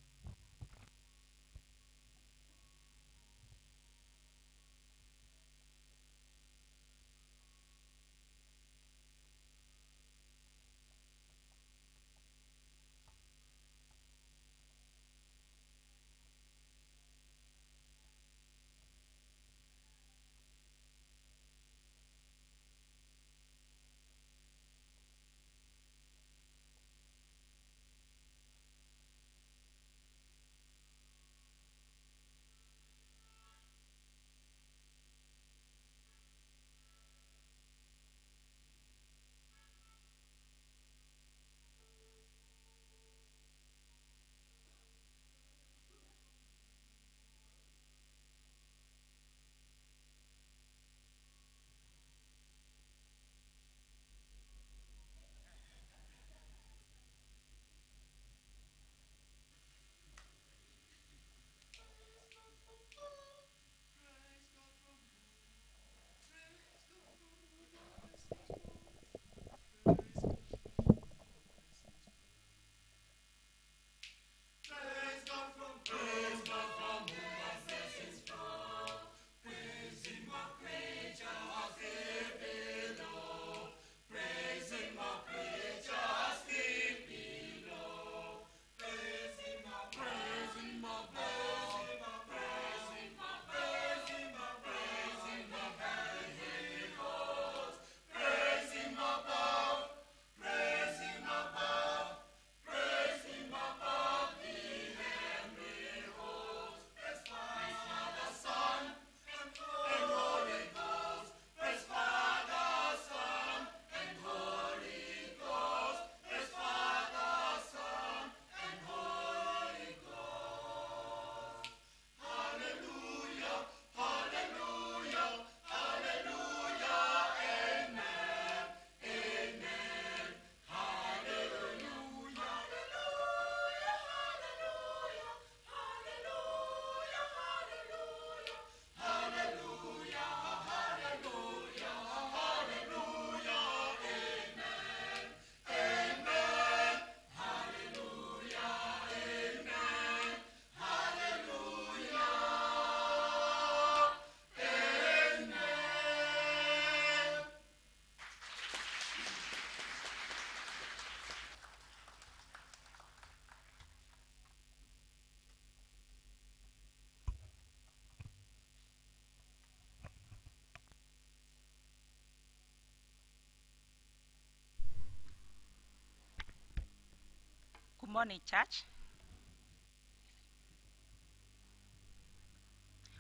morning, church.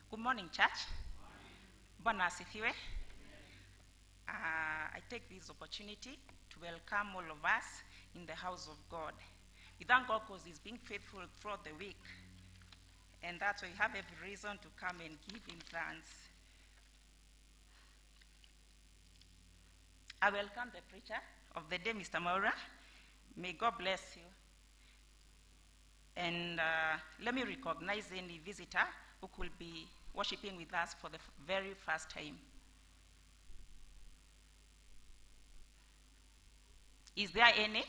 Good morning, church. Bwana asifiwe. I take this opportunity to welcome all of us in the house of God. We thank God because He's been faithful throughout the week. And that's why we have every reason to come and give Him thanks. I welcome the preacher of the day, Mr. Maura. May God bless you. And let me recognize any visitor who could be worshiping with us for the very first time. Is there any?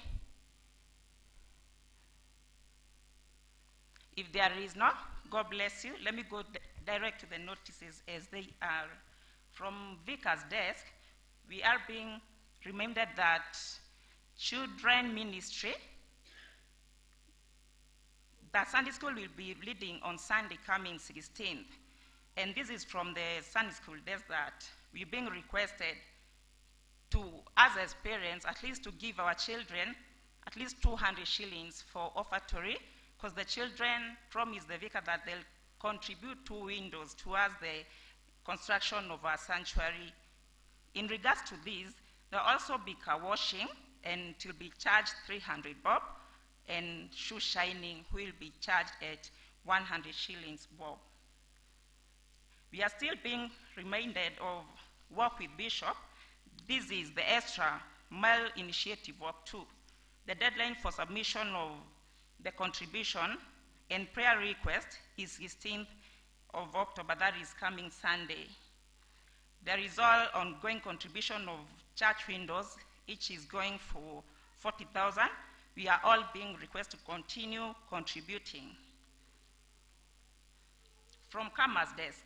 If there is no, God bless you. Let me go direct to the notices as they are. From Vicar's desk, we are being reminded that children ministry, that Sunday school will be leading on Sunday coming 16th. And this is from the Sunday school desk that we're being requested to, us as parents, at least to give our children at least 200 shillings for offertory, because the children promise the vicar that they'll contribute 2 windows towards the construction of our sanctuary. In regards to this, there'll also be car washing, and it will be charged 300 bob, and shoe shining will be charged at 100 shillings bob. We are still being reminded of work with Bishop. This is the extra mile initiative work 2. The deadline for submission of the contribution and prayer request is 16th of October, that is coming Sunday. There is all ongoing contribution of church windows, each is going for 40,000. We are all being requested to continue contributing. From Kama's desk,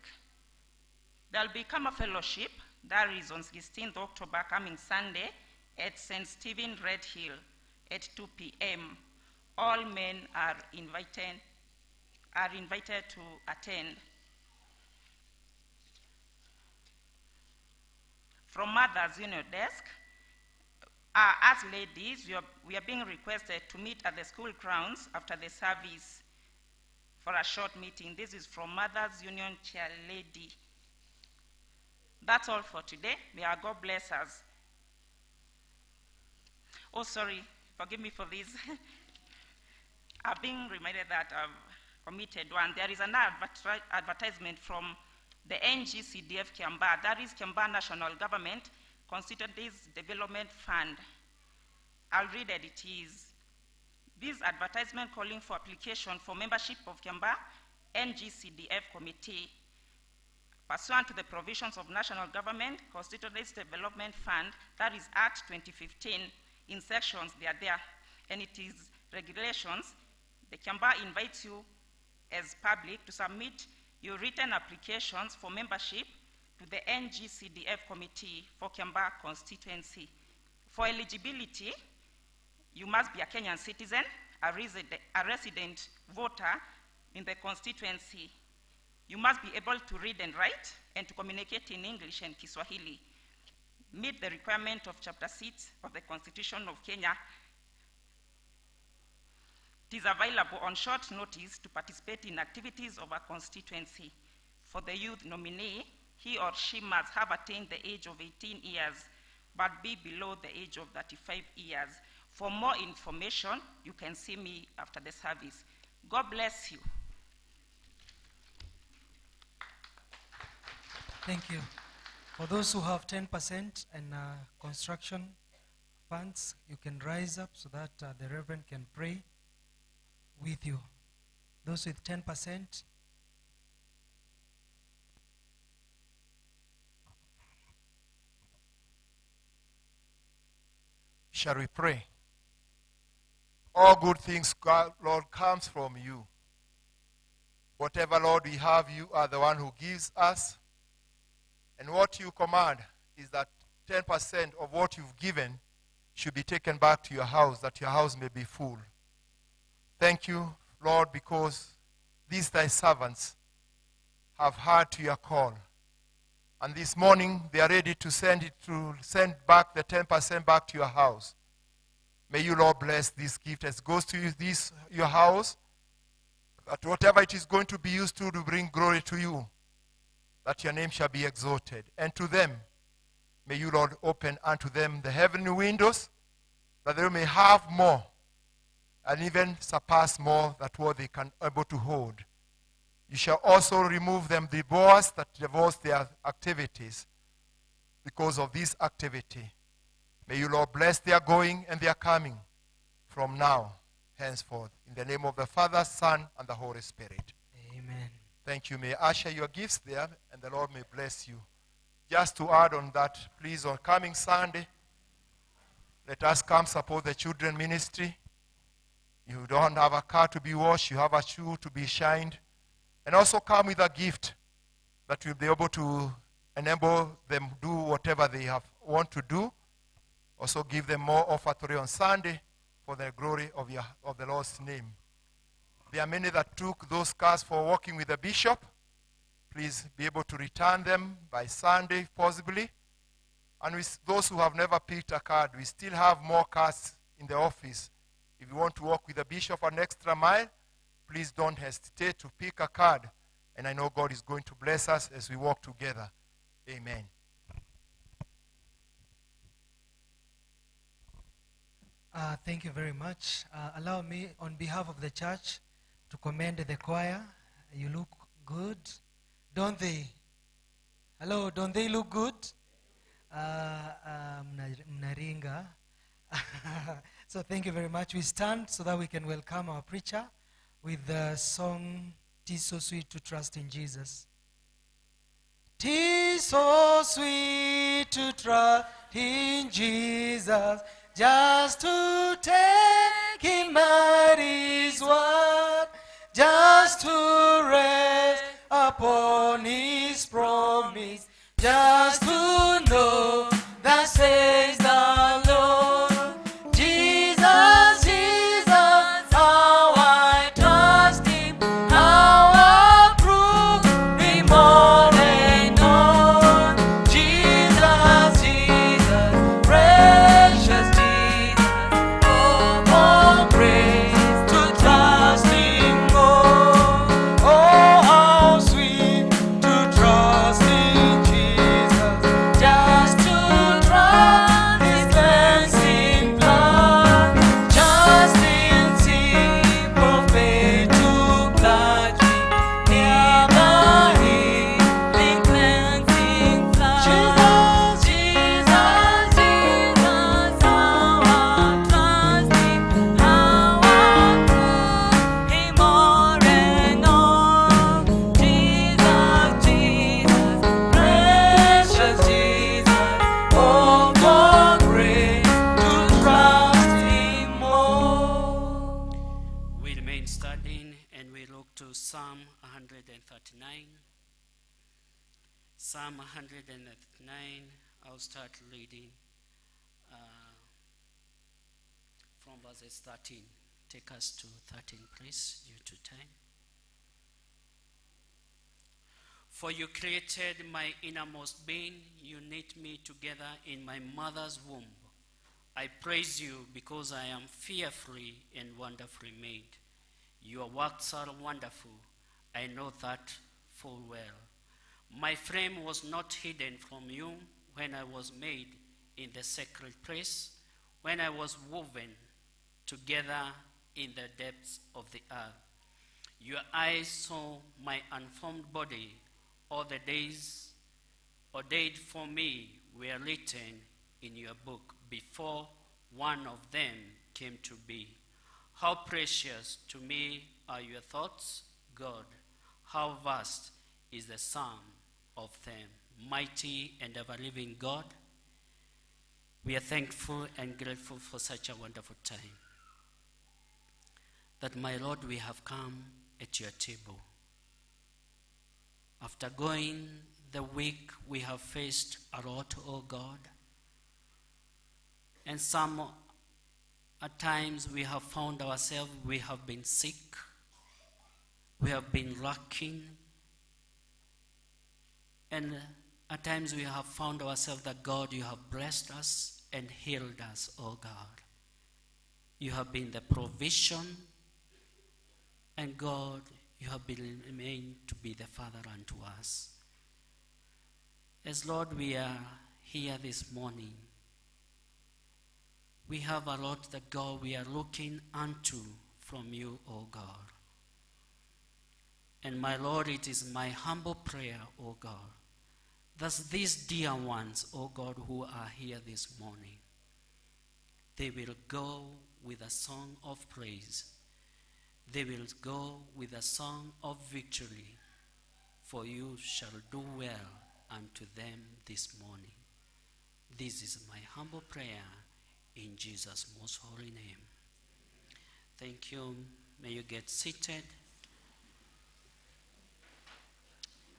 there will be Kama Fellowship, that is on 16th October, coming Sunday, at St. Stephen Red Hill at 2 p.m. All men are invited to attend. From Mother's Union desk, as ladies, we are being requested to meet at the school grounds after the service for a short meeting. This is from Mother's Union Chair Lady. That's all for today. May our God bless us. Oh, sorry, forgive me for this. I've been reminded that I've omitted one. There is an advertisement from the NGCDF Kiambaa, that is Kiambaa National Government Constituencies Development Fund. I'll read it. It is this advertisement calling for application for membership of Kiambaa NGCDF Committee pursuant to the provisions of National Government Constituencies Development Fund, that is Act 2015. In sections, they are there, and it is regulations. The Kiambaa invites you as public to submit your written applications for membership to the NGCDF Committee for Kiambaa constituency. For eligibility, you must be a Kenyan citizen, a resident voter in the constituency. You must be able to read and write and to communicate in English and Kiswahili. Meet the requirement of Chapter 6 of the Constitution of Kenya. It is available on short notice to participate in activities of a constituency. For the youth nominee, he or she must have attained the age of 18 years, but be below the age of 35 years. For more information, you can see me after the service. God bless you. Thank you. For those who have 10% and construction funds, you can rise up so that the Reverend can pray with you. Those with 10%, shall we pray? All good things, God, Lord, comes from you. Whatever, Lord, we have, you are the one who gives us. And what you command is that 10% of what you've given should be taken back to your house, that your house may be full. Thank you, Lord, because these thy servants have heard to your call. And this morning they are ready to send back the 10% back to your house. May you, Lord, bless this gift as goes to your house, that whatever it is going to be used to bring glory to you, that your name shall be exalted. And to them, may you, Lord, open unto them the heavenly windows, that they may have more, and even surpass more than what they can able to hold. You shall also remove them the bars that divorce their activities because of this activity. May you, Lord, bless their going and their coming from now, henceforth. In the name of the Father, Son, and the Holy Spirit. Amen. Thank you. May I share your gifts there, and the Lord may bless you. Just to add on that, please, on coming Sunday, let us come support the children ministry. You don't have a car to be washed, you have a shoe to be shined. And also come with a gift that will be able to enable them do whatever they want to do. Also give them more offertory on Sunday for the glory of the Lord's name. There are many that took those cars for walking with the bishop. Please be able to return them by Sunday, possibly. And with those who have never picked a card, we still have more cards in the office. If you want to walk with the bishop an extra mile, please don't hesitate to pick a card. And I know God is going to bless us as we walk together. Amen. Thank you very much. Allow me, on behalf of the church, to commend the choir. You look good, don't they? Hello, don't they look good? Mnaringa. So thank you very much. We stand so that we can welcome our preacher with the song, "'Tis so sweet to trust in Jesus." 'Tis so sweet to trust in Jesus, just to take him at his word, just to rest upon his promise, just to know that says the Lord. Jesus, Jesus, how I trust him, how I prove him all and all. Jesus, Jesus, precious Jesus, oh, for grace to trust him more. Oh, how sweet to trust in Jesus, just to trust his cleansing blood, just in simple faith to pledge me near the healing cleansing flood. Jesus, Jesus, Jesus, how I trust him, how I prove him more and all. Jesus, Jesus, precious Jesus, oh, for grace to trust him more. We remain standing and we look to Psalm 139. Psalm 139, I'll start reading from verses 13. Take us to 13, please, due to time. For you created my innermost being, you knit me together in my mother's womb. I praise you because I am fearfully and wonderfully made. Your works are wonderful, I know that full well. My frame was not hidden from you when I was made in the sacred place, when I was woven together in the depths of the earth. Your eyes saw my unformed body. All the days ordained for me were written in your book before one of them came to be. How precious to me are your thoughts, God. How vast is the sum of them. Mighty and ever-living God, we are thankful and grateful for such a wonderful time. That, my Lord, we have come at your table. After going the week, we have faced a lot, oh God. And some at times we have found ourselves, we have been sick, we have been lacking, and at times we have found ourselves that, God, you have blessed us and healed us, oh God. You have been the provision, and God, you have been remained to be the Father unto us. As Lord, we are here this morning. We have a lot that, God, we are looking unto from you, O God. And my Lord, it is my humble prayer, O God, that these dear ones, O God, who are here this morning, they will go with a song of praise. They will go with a song of victory, for you shall do well unto them this morning. This is my humble prayer in Jesus' most holy name. Thank you. May you get seated.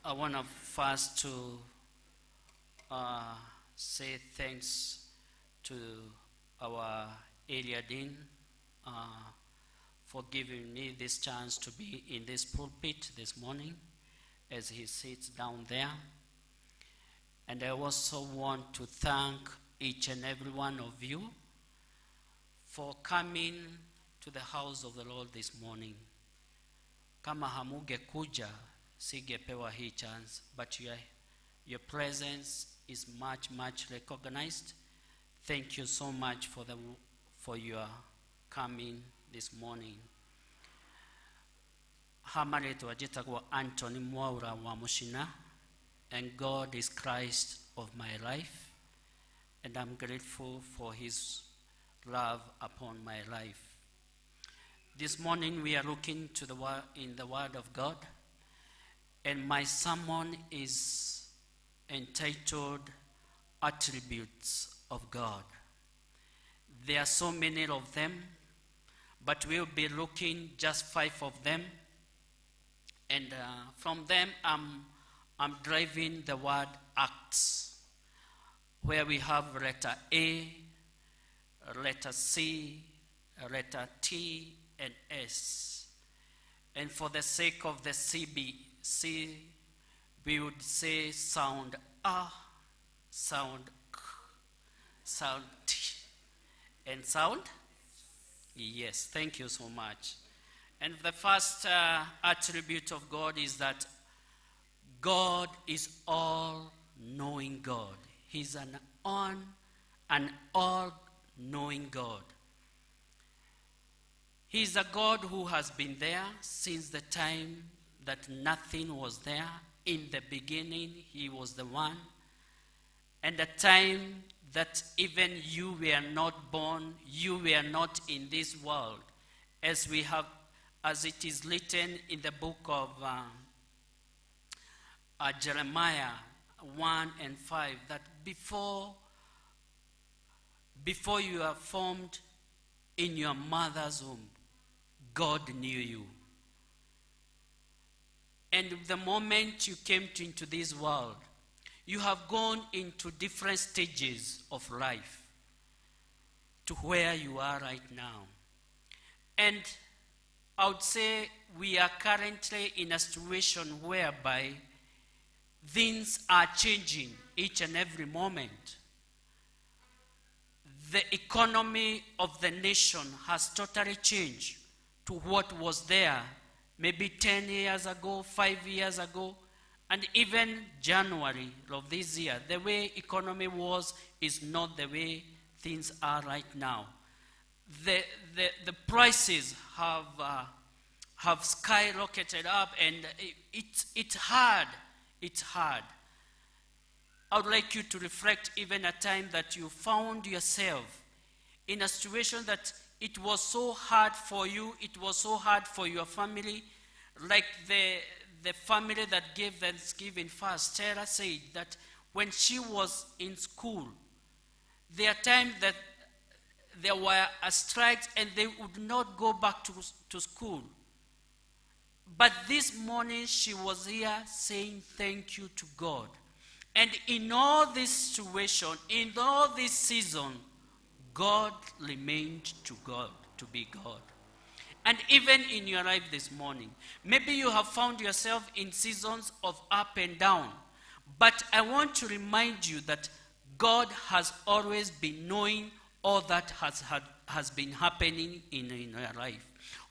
I want to first to say thanks to our area dean for giving me this chance to be in this pulpit this morning as he sits down there. And I also want to thank each and every one of you for coming to the house of the Lord this morning. Kama hamungekuja, sigepewa hii chance, but your presence is much, much recognized. Thank you so much for your coming this morning. Hamaretwa jitagwa Anthony Mwaura wa Mushina, and God is Christ of my life, and I'm grateful for his love upon my life. This morning we are looking to in the Word of God, and my sermon is entitled Attributes of God. There are so many of them, but we'll be looking just 5 of them, and from them I'm driving the word acts, where we have letter A, letter C, letter T, and S. And for the sake of the CBC, we would say sound A, sound K, sound T, and sound? Yes, thank you so much. And the first attribute of God is that God is all-knowing God. He's an all-knowing God. He's a God who has been there since the time that nothing was there. In the beginning, he was the one. And the time that even you were not born, you were not in this world, as it is written in the book of Jeremiah 1 and 5, that before you are formed in your mother's womb, God knew you. And the moment you came into this world, you have gone into different stages of life to where you are right now. And I would say we are currently in a situation whereby things are changing each and every moment. The economy of the nation has totally changed to what was there maybe 10 years ago, 5 years ago, and even January of this year. The way economy was is not the way things are right now. The prices have skyrocketed up, and it's hard. It's hard. I would like you to reflect even a time that you found yourself in a situation that it was so hard for you, it was so hard for your family, like the family that gave Thanksgiving first. Sarah said that when she was in school, there are times that there were a strike and they would not go back to school. But this morning she was here saying thank you to God. And in all this situation, in all this season, God remained to be God. And even in your life this morning, maybe you have found yourself in seasons of up and down. But I want to remind you that God has always been knowing all that has been happening in your life,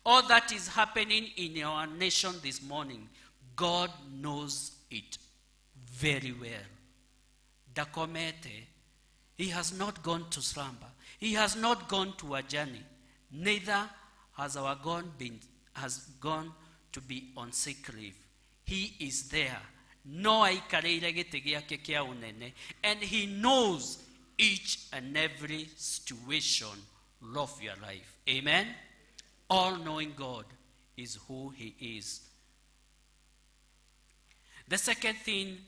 all that is happening in our nation this morning, God knows it very well. Dakomete, he has not gone to slumber. He has not gone to a journey. Neither has our God gone to be on sick leave. He is there. No aikareire gite giake kia unene, and he knows each and every situation of your life. Amen. All-knowing God is who he is. The second thing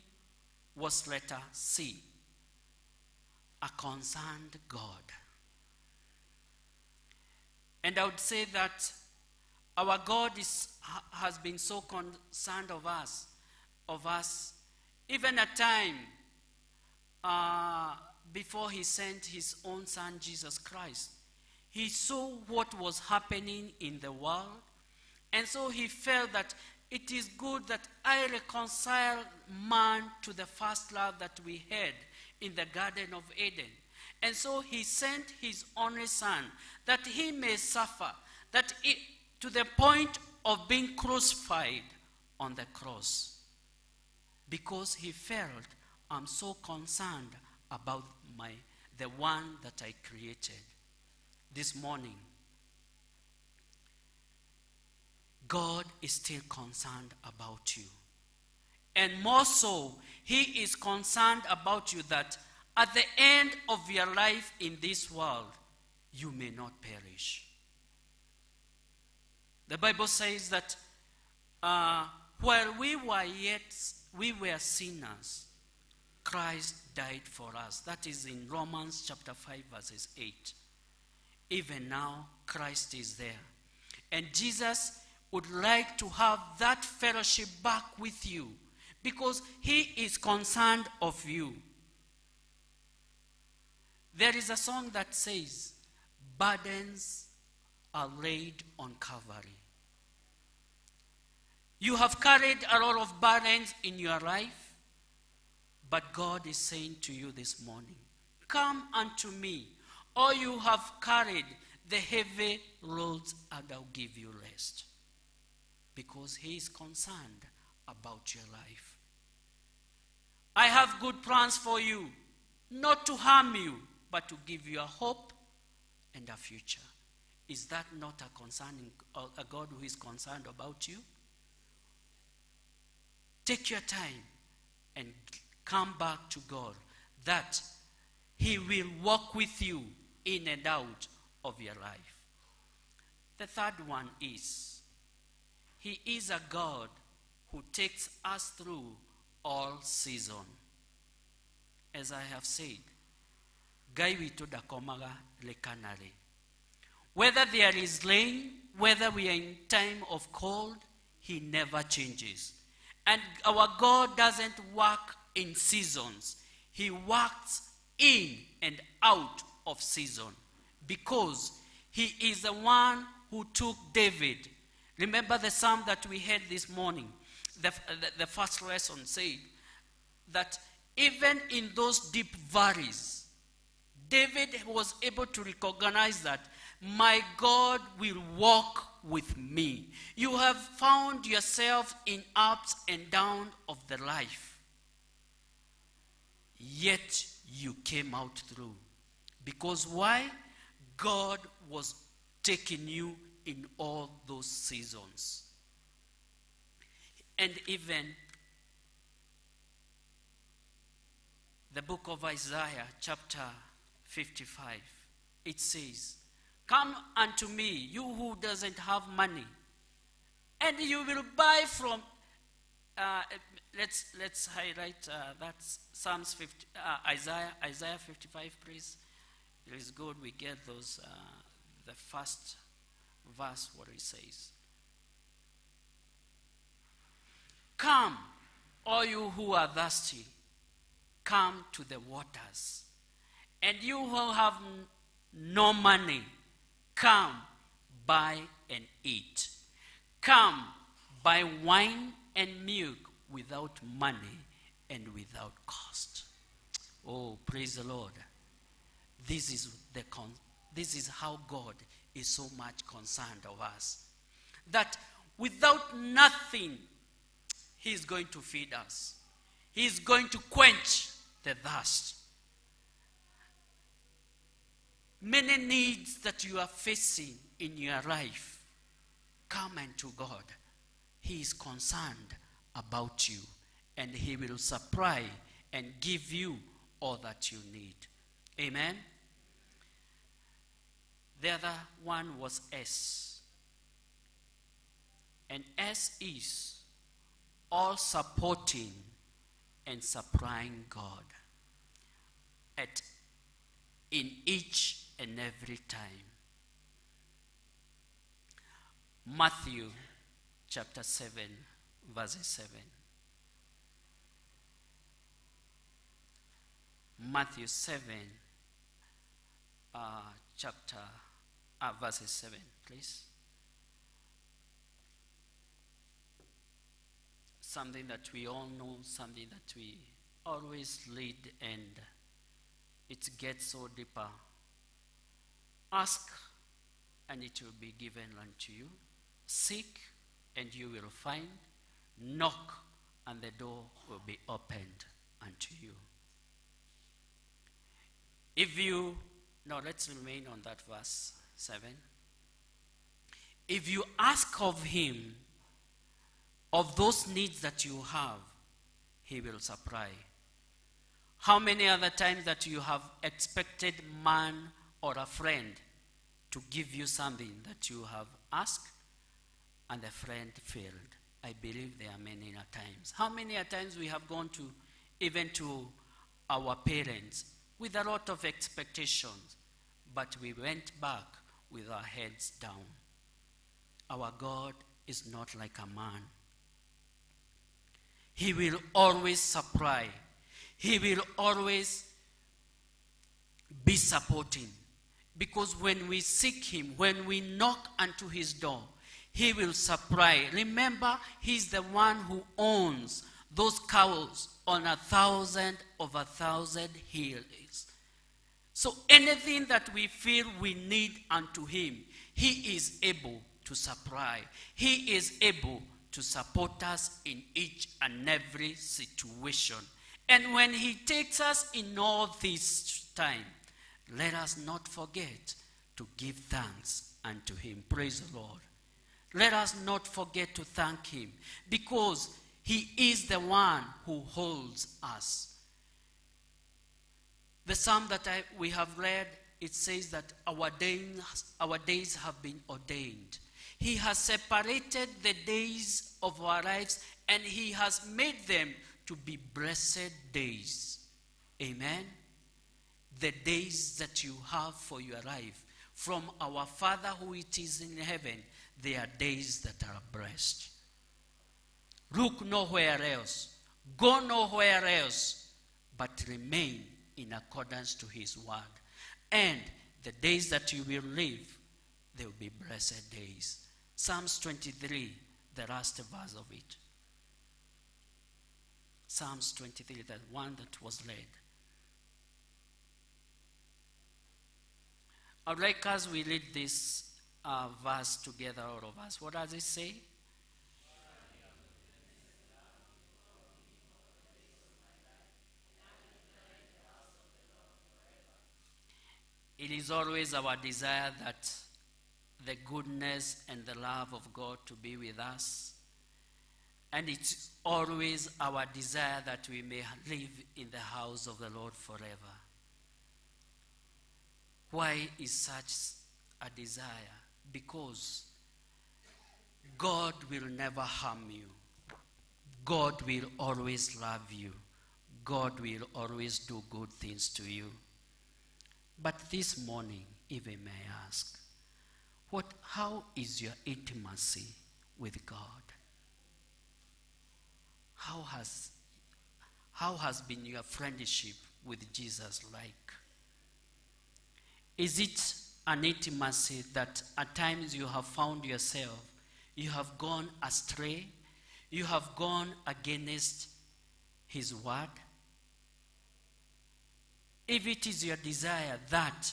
was letter C. A concerned God. And I would say that our God has been so concerned of us, even at time before he sent his own son Jesus Christ. He saw what was happening in the world, and so he felt that it is good that I reconcile man to the first love that we had in the Garden of Eden. And so he sent his only son that he may suffer, to the point of being crucified on the cross. Because he felt, I'm so concerned about the one that I created. This morning, God is still concerned about you. And more so, he is concerned about you that at the end of your life in this world, you may not perish. The Bible says that while we were sinners, Christ died for us. That is in Romans chapter 5 verses 8. Even now, Christ is there. And Jesus would like to have that fellowship back with you because he is concerned of you. There is a song that says, burdens are laid on Calvary. You have carried a lot of burdens in your life, but God is saying to you this morning, come unto me, all you have carried the heavy loads, and I'll give you rest. Because he is concerned about your life. I have good plans for you, not to harm you, but to give you a hope and a future. Is that not a God who is concerned about you? Take your time and come back to God, that he will walk with you in and out of your life. The third one is, he is a God who takes us through all season. As I have said, Gai witu dakomaga lekanare. Whether there is rain, whether we are in time of cold, he never changes. And our God doesn't work in seasons. He works in and out of season because he is the one who took David. Remember the psalm that we had this morning. The first lesson said that even in those deep valleys, David was able to recognize that my God will walk with me. You have found yourself in ups and downs of the life, yet you came out through. Because why? God was taking you in all those seasons. And even the book of Isaiah, chapter 55, it says, come unto me, you who doesn't have money, and you will buy from, let's highlight that Psalms 50, Isaiah 55, please. It is good we get those, the first verse, what it says. Come, all you who are thirsty, come to the waters. And you who have no money, come, buy and eat. Come, buy wine and milk without money and without cost. Oh, praise the Lord. This is this is how God is so much concerned of us. That without nothing, he is going to feed us. He is going to quench the thirst. Many needs that you are facing in your life, come unto God. He is concerned about you, and he will supply and give you all that you need. Amen? The other one was S. And S is all supporting and supplying God in each and every time. Matthew chapter 7, verses 7. Matthew 7, verses 7, please. Something that we all know, something that we always read, and it gets so deeper. Ask, and it will be given unto you. Seek, and you will find. Knock, and the door will be opened unto you. Let's remain on that verse 7. If you ask of him, of those needs that you have, he will supply. How many other times that you have expected man or a friend to give you something that you have asked and the friend failed? I believe there are many times. How many times we have gone to, even to our parents, with a lot of expectations, but we went back with our heads down. Our God is not like a man. He will always supply. He will always be supporting. Because when we seek him, when we knock unto his door, he will supply. Remember, he's the one who owns those cows on 1,000 of 1,000 hills. So anything that we feel we need unto him, he is able to supply. He is able to support us in each and every situation. And when he takes us in all this time, let us not forget to give thanks unto him. Praise the Lord. Let us not forget to thank him, because he is the one who holds us. The psalm that we have read, it says that our days have been ordained. He has separated the days of our lives, and he has made them to be blessed days. Amen. The days that you have for your life from our Father who it is in heaven, they are days that are blessed. Look nowhere else. Go nowhere else, but remain in accordance to his word. And the days that you will live, they will be blessed days. Psalms 23, the last verse of it. Psalms 23, the one that was read. I would like us we read this verse together, all of us. What does it say? It is always our desire that the goodness and the love of God to be with us. And it's always our desire that we may live in the house of the Lord forever. Why is such a desire? Because God will never harm you. God will always love you. God will always do good things to you. But this morning, if I may ask, how is your intimacy with God? How has been your friendship with Jesus like? Is it an intimacy that at times you have found yourself, you have gone astray, you have gone against his word? If it is your desire that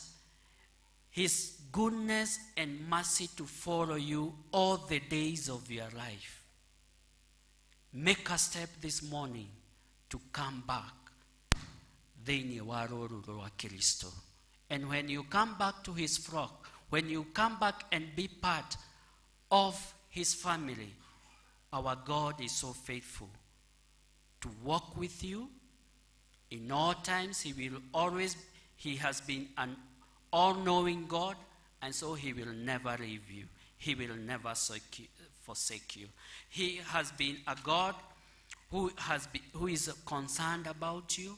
His goodness and mercy to follow you all the days of your life. Make a step this morning to come back. Thĩinĩ wa rũũru rwa Kristo. And when you come back to his flock, when you come back and be part of his family, our God is so faithful to walk with you. In all times, he has been an all-knowing God, and so he will never leave you. He will never forsake you. He has been a God who is concerned about you,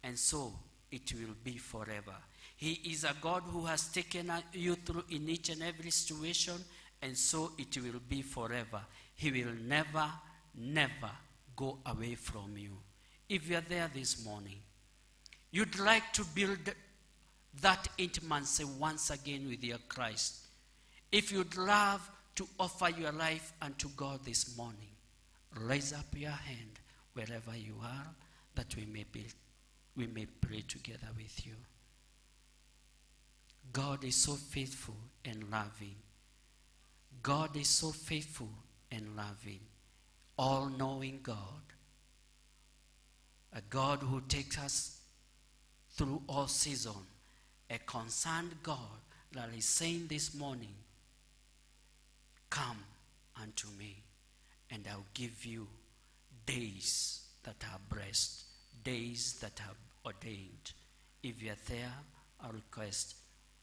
and so it will be forever. He is a God who has taken you through in each and every situation, and so it will be forever. He will never, never go away from you. If you are there this morning, you'd like to build that intimacy once again with your Christ. If you'd love to offer your life unto God this morning, raise up your hand wherever you are, that we may pray together with you. God is so faithful and loving. God is so faithful and loving. All-knowing God. A God who takes us through all seasons. A concerned God that is saying this morning, come unto me, and I'll give you days that are blessed, days that are ordained. If you're there, I request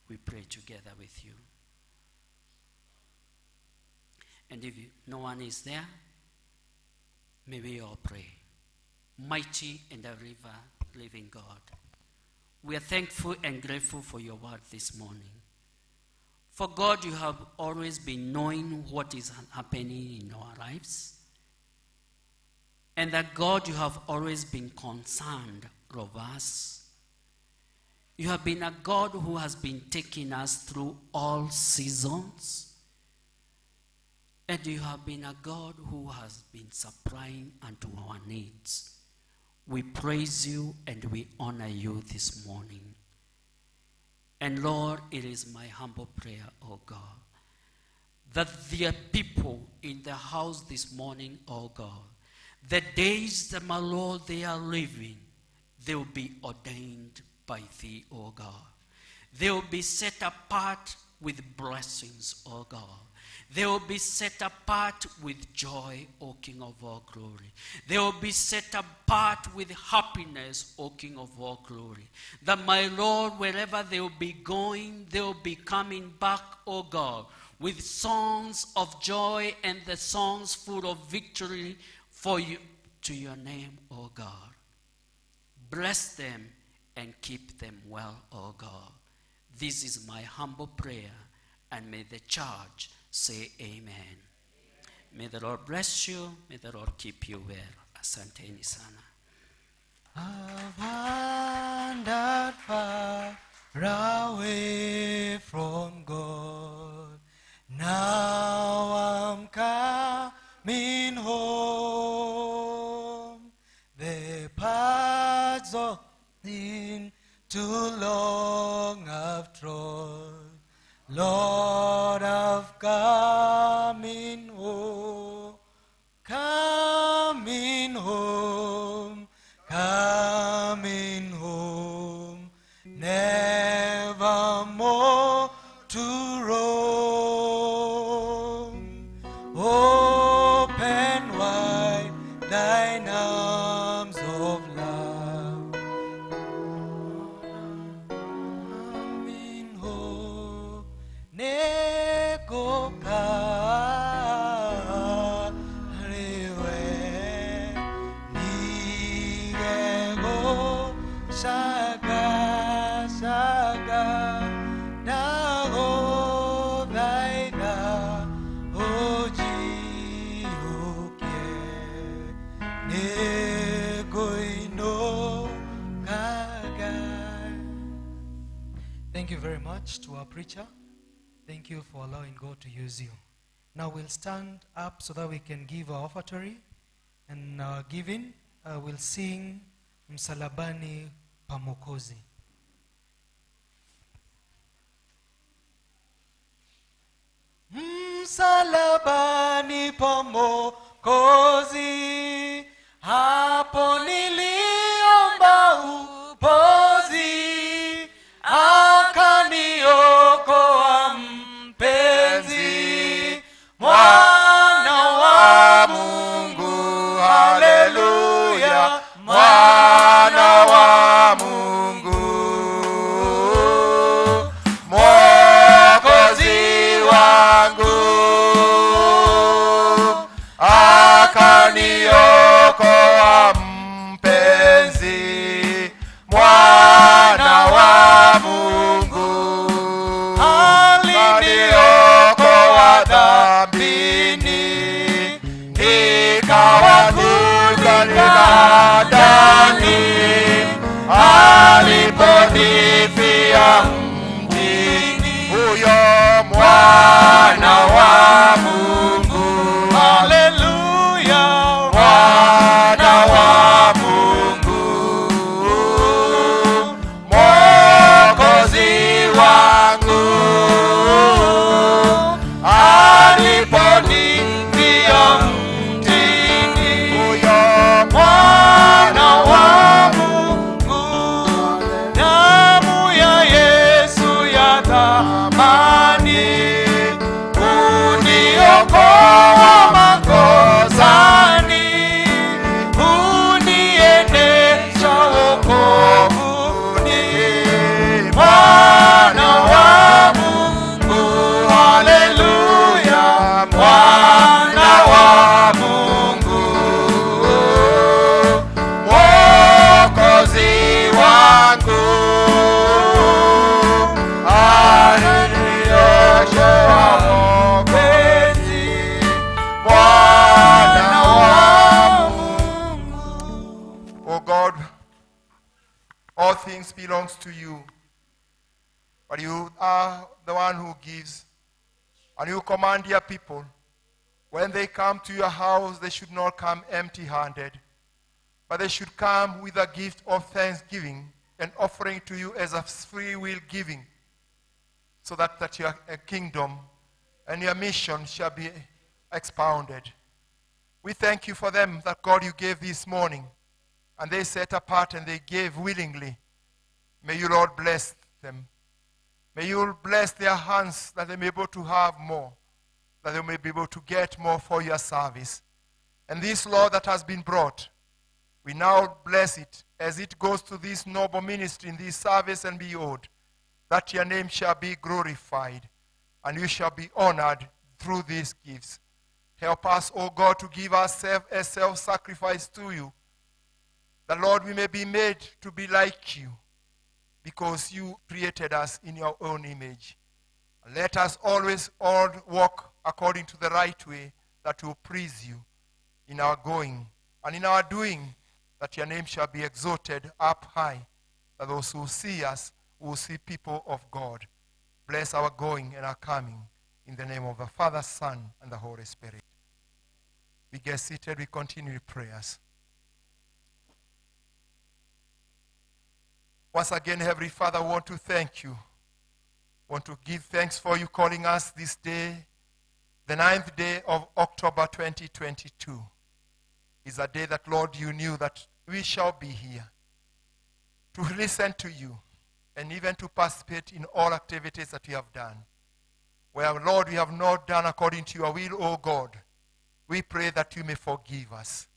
we pray together with you. And if no one is there, may we all pray. Mighty and ever living God, we are thankful and grateful for your word this morning. For God, you have always been knowing what is happening in our lives. And that God, you have always been concerned of us. You have been a God who has been taking us through all seasons. And you have been a God who has been supplying unto our needs. We praise you and we honor you this morning. And Lord, it is my humble prayer, oh God, that there are people in the house this morning, oh God, the days that, my Lord, they are living, they will be ordained by thee, O God. They will be set apart with blessings, O God. They will be set apart with joy, O King of all glory. They will be set apart with happiness, O King of all glory. That, my Lord, wherever they will be going, they will be coming back, O God, with songs of joy and the songs full of victory for you, to your name, O God. Bless them and keep them well, O God. This is my humble prayer, and may the church say amen. May the Lord bless you. May the Lord keep you well. Asanteni sana. I've wandered far away from God. Now I'm coming home. The paths of sin too long I've trod. Lord, I've coming home, coming home, coming home, never more to roam. Open wide thine arms of love. Coming home, neko kariwe, nigego saga saga, nago daida oji uke, neko ino kagai. Thank you very much to our preacher. Thank you for allowing God to use you. Now we'll stand up so that we can give our offertory. And giving, we'll sing Msalabani Pamokozi. msalabani pa Mwokozi, hapo niliomba upozi, akaniokoa mpenzi, mwana wa Mungu, haleluya, mwana wa Mungu, Mwokozi wangu, akaniokoa mpenzi, mwana wa Mungu, aliniokoa dhambini, nikawavuka ndani, aliponifia mtini, huyo mwana wa Mungu, haleluya, mwana wa Mungu, Mwokozi wangu, aliponifia mtini, huyo mwana wa Mungu, damu ya Yesu ya thamani, uniokoa makosani, uniendesha wokovuni, mwana wa Mungu, haleluya, mwana wa Mungu, Mwokozi wangu, aliniokoa mwokozi, mwana wa Mungu. O God, all things belongs to you, but you are the one who gives, and you command your people, when they come to your house, they should not come empty-handed, but they should come with a gift of thanksgiving and offering to you as a free will giving, so that your kingdom and your mission shall be expounded. We thank you for them that, God, you gave this morning, and they set apart and they gave willingly. May you, Lord, bless them. May you bless their hands that they may be able to have more, that they may be able to get more for your service. And this, Lord, that has been brought, we now bless it as it goes to this noble ministry in this service and beyond, that your name shall be glorified and you shall be honored through these gifts. Help us, O God, to give ourselves as self-sacrifice to you, that, Lord, we may be made to be like you, because you created us in your own image. Let us always all walk according to the right way, that will please you in our going and in our doing, that your name shall be exalted up high, that those who see us will see people of God. Bless our going and our coming, in the name of the Father, Son, and the Holy Spirit. We get seated, we continue with prayers. Once again, Heavenly Father, I want to thank you. I want to give thanks for you calling us this day, the 9th day of October 2022. Is a day that, Lord, you knew that we shall be here to listen to you and even to participate in all activities that we have done. Where, Lord, we have not done according to your will, O God, we pray that you may forgive us.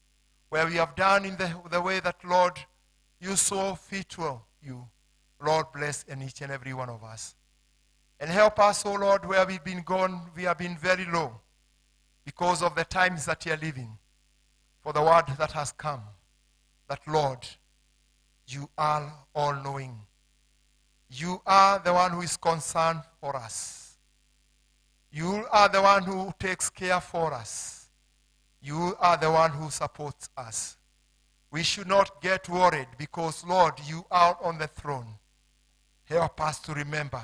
Where we have done in the way that, Lord, you saw fit well, you, Lord, bless in each and every one of us. And help us, O Lord, where we've been gone, we have been very low because of the times that you are living. For the word that has come, that, Lord, you are all-knowing. You are the one who is concerned for us. You are the one who takes care for us. You are the one who supports us. We should not get worried because, Lord, you are on the throne. Help us to remember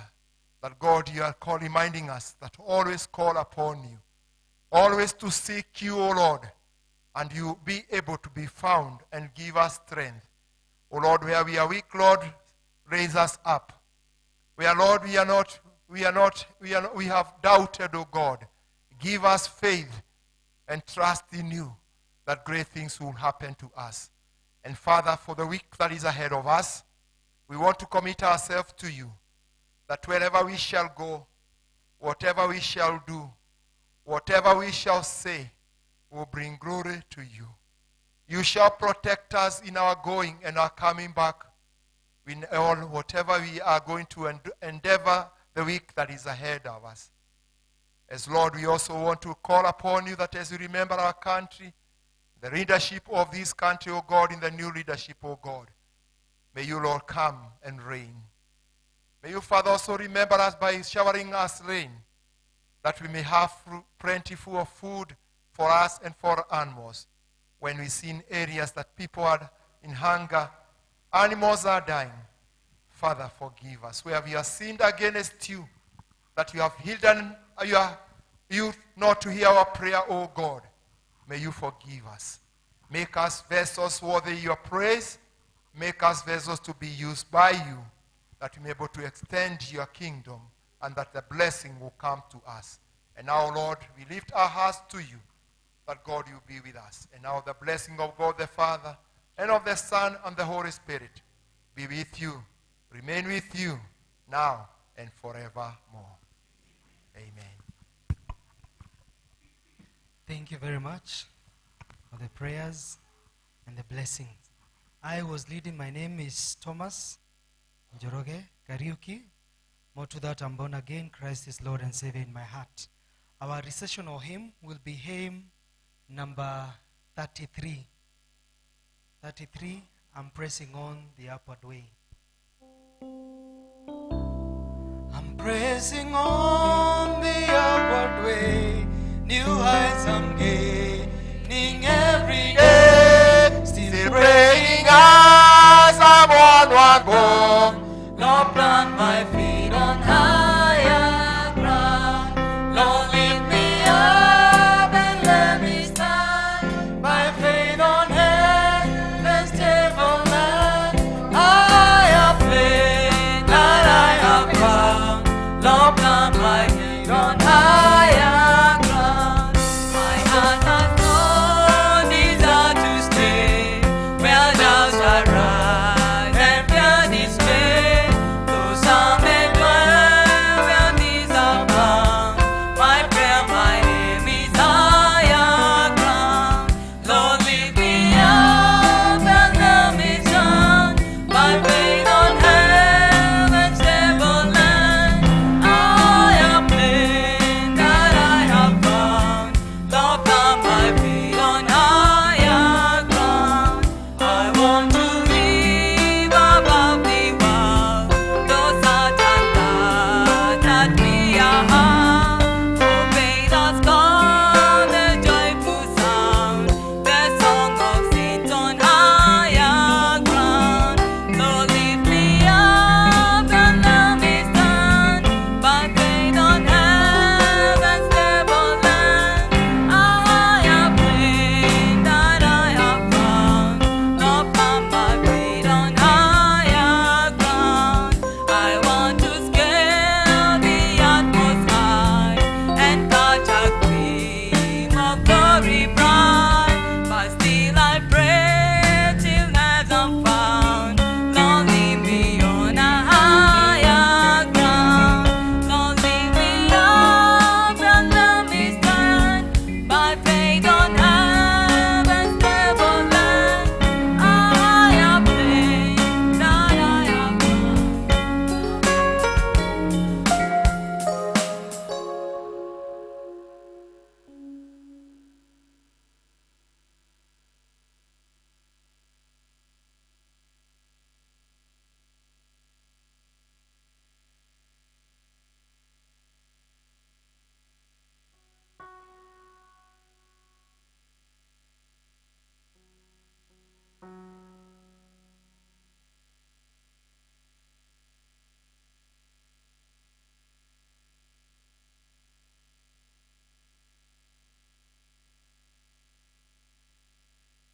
that, God, you are reminding us that always call upon you. Always to seek you, O Lord, and you be able to be found and give us strength. O Lord, where we are weak, Lord, raise us up. Where, Lord, we have doubted, O God, Give us faith and trust in you that great things will happen to us. And Father, for the week that is ahead of us, we want to commit ourselves to you, that wherever we shall go, whatever we shall do, whatever we shall say, will bring glory to you. You shall protect us in our going and our coming back, in all whatever we are going to endeavor the week that is ahead of us. As Lord, we also want to call upon you that as we remember our country, the leadership of this country, O God, in the new leadership, O God, may you, Lord, come and reign. May you, Father, also remember us by showering us rain, that we may have plentiful of food for us and for animals. When we see in areas that people are in hunger, animals are dying, Father, forgive us. Where we have sinned against you, that you have hidden you not to hear our prayer, O God, may you forgive us. Make us vessels worthy of your praise. Make us vessels to be used by you, that we may be able to extend your kingdom and that the blessing will come to us. And now, Lord, we lift our hearts to you, that God, you be with us. And now the blessing of God the Father and of the Son and the Holy Spirit be with you, remain with you, now and forevermore. Amen. Thank you very much for the prayers and the blessings. I was leading. My name is Thomas Njoroge Kariuki. More to that, I'm born again. Christ is Lord and Savior in my heart. Our recessional hymn will be hymn number 33. 33, I'm pressing on the upward way. I'm pressing on the upward way. New heights I'm gaining every day. Still praying as I'm onward born.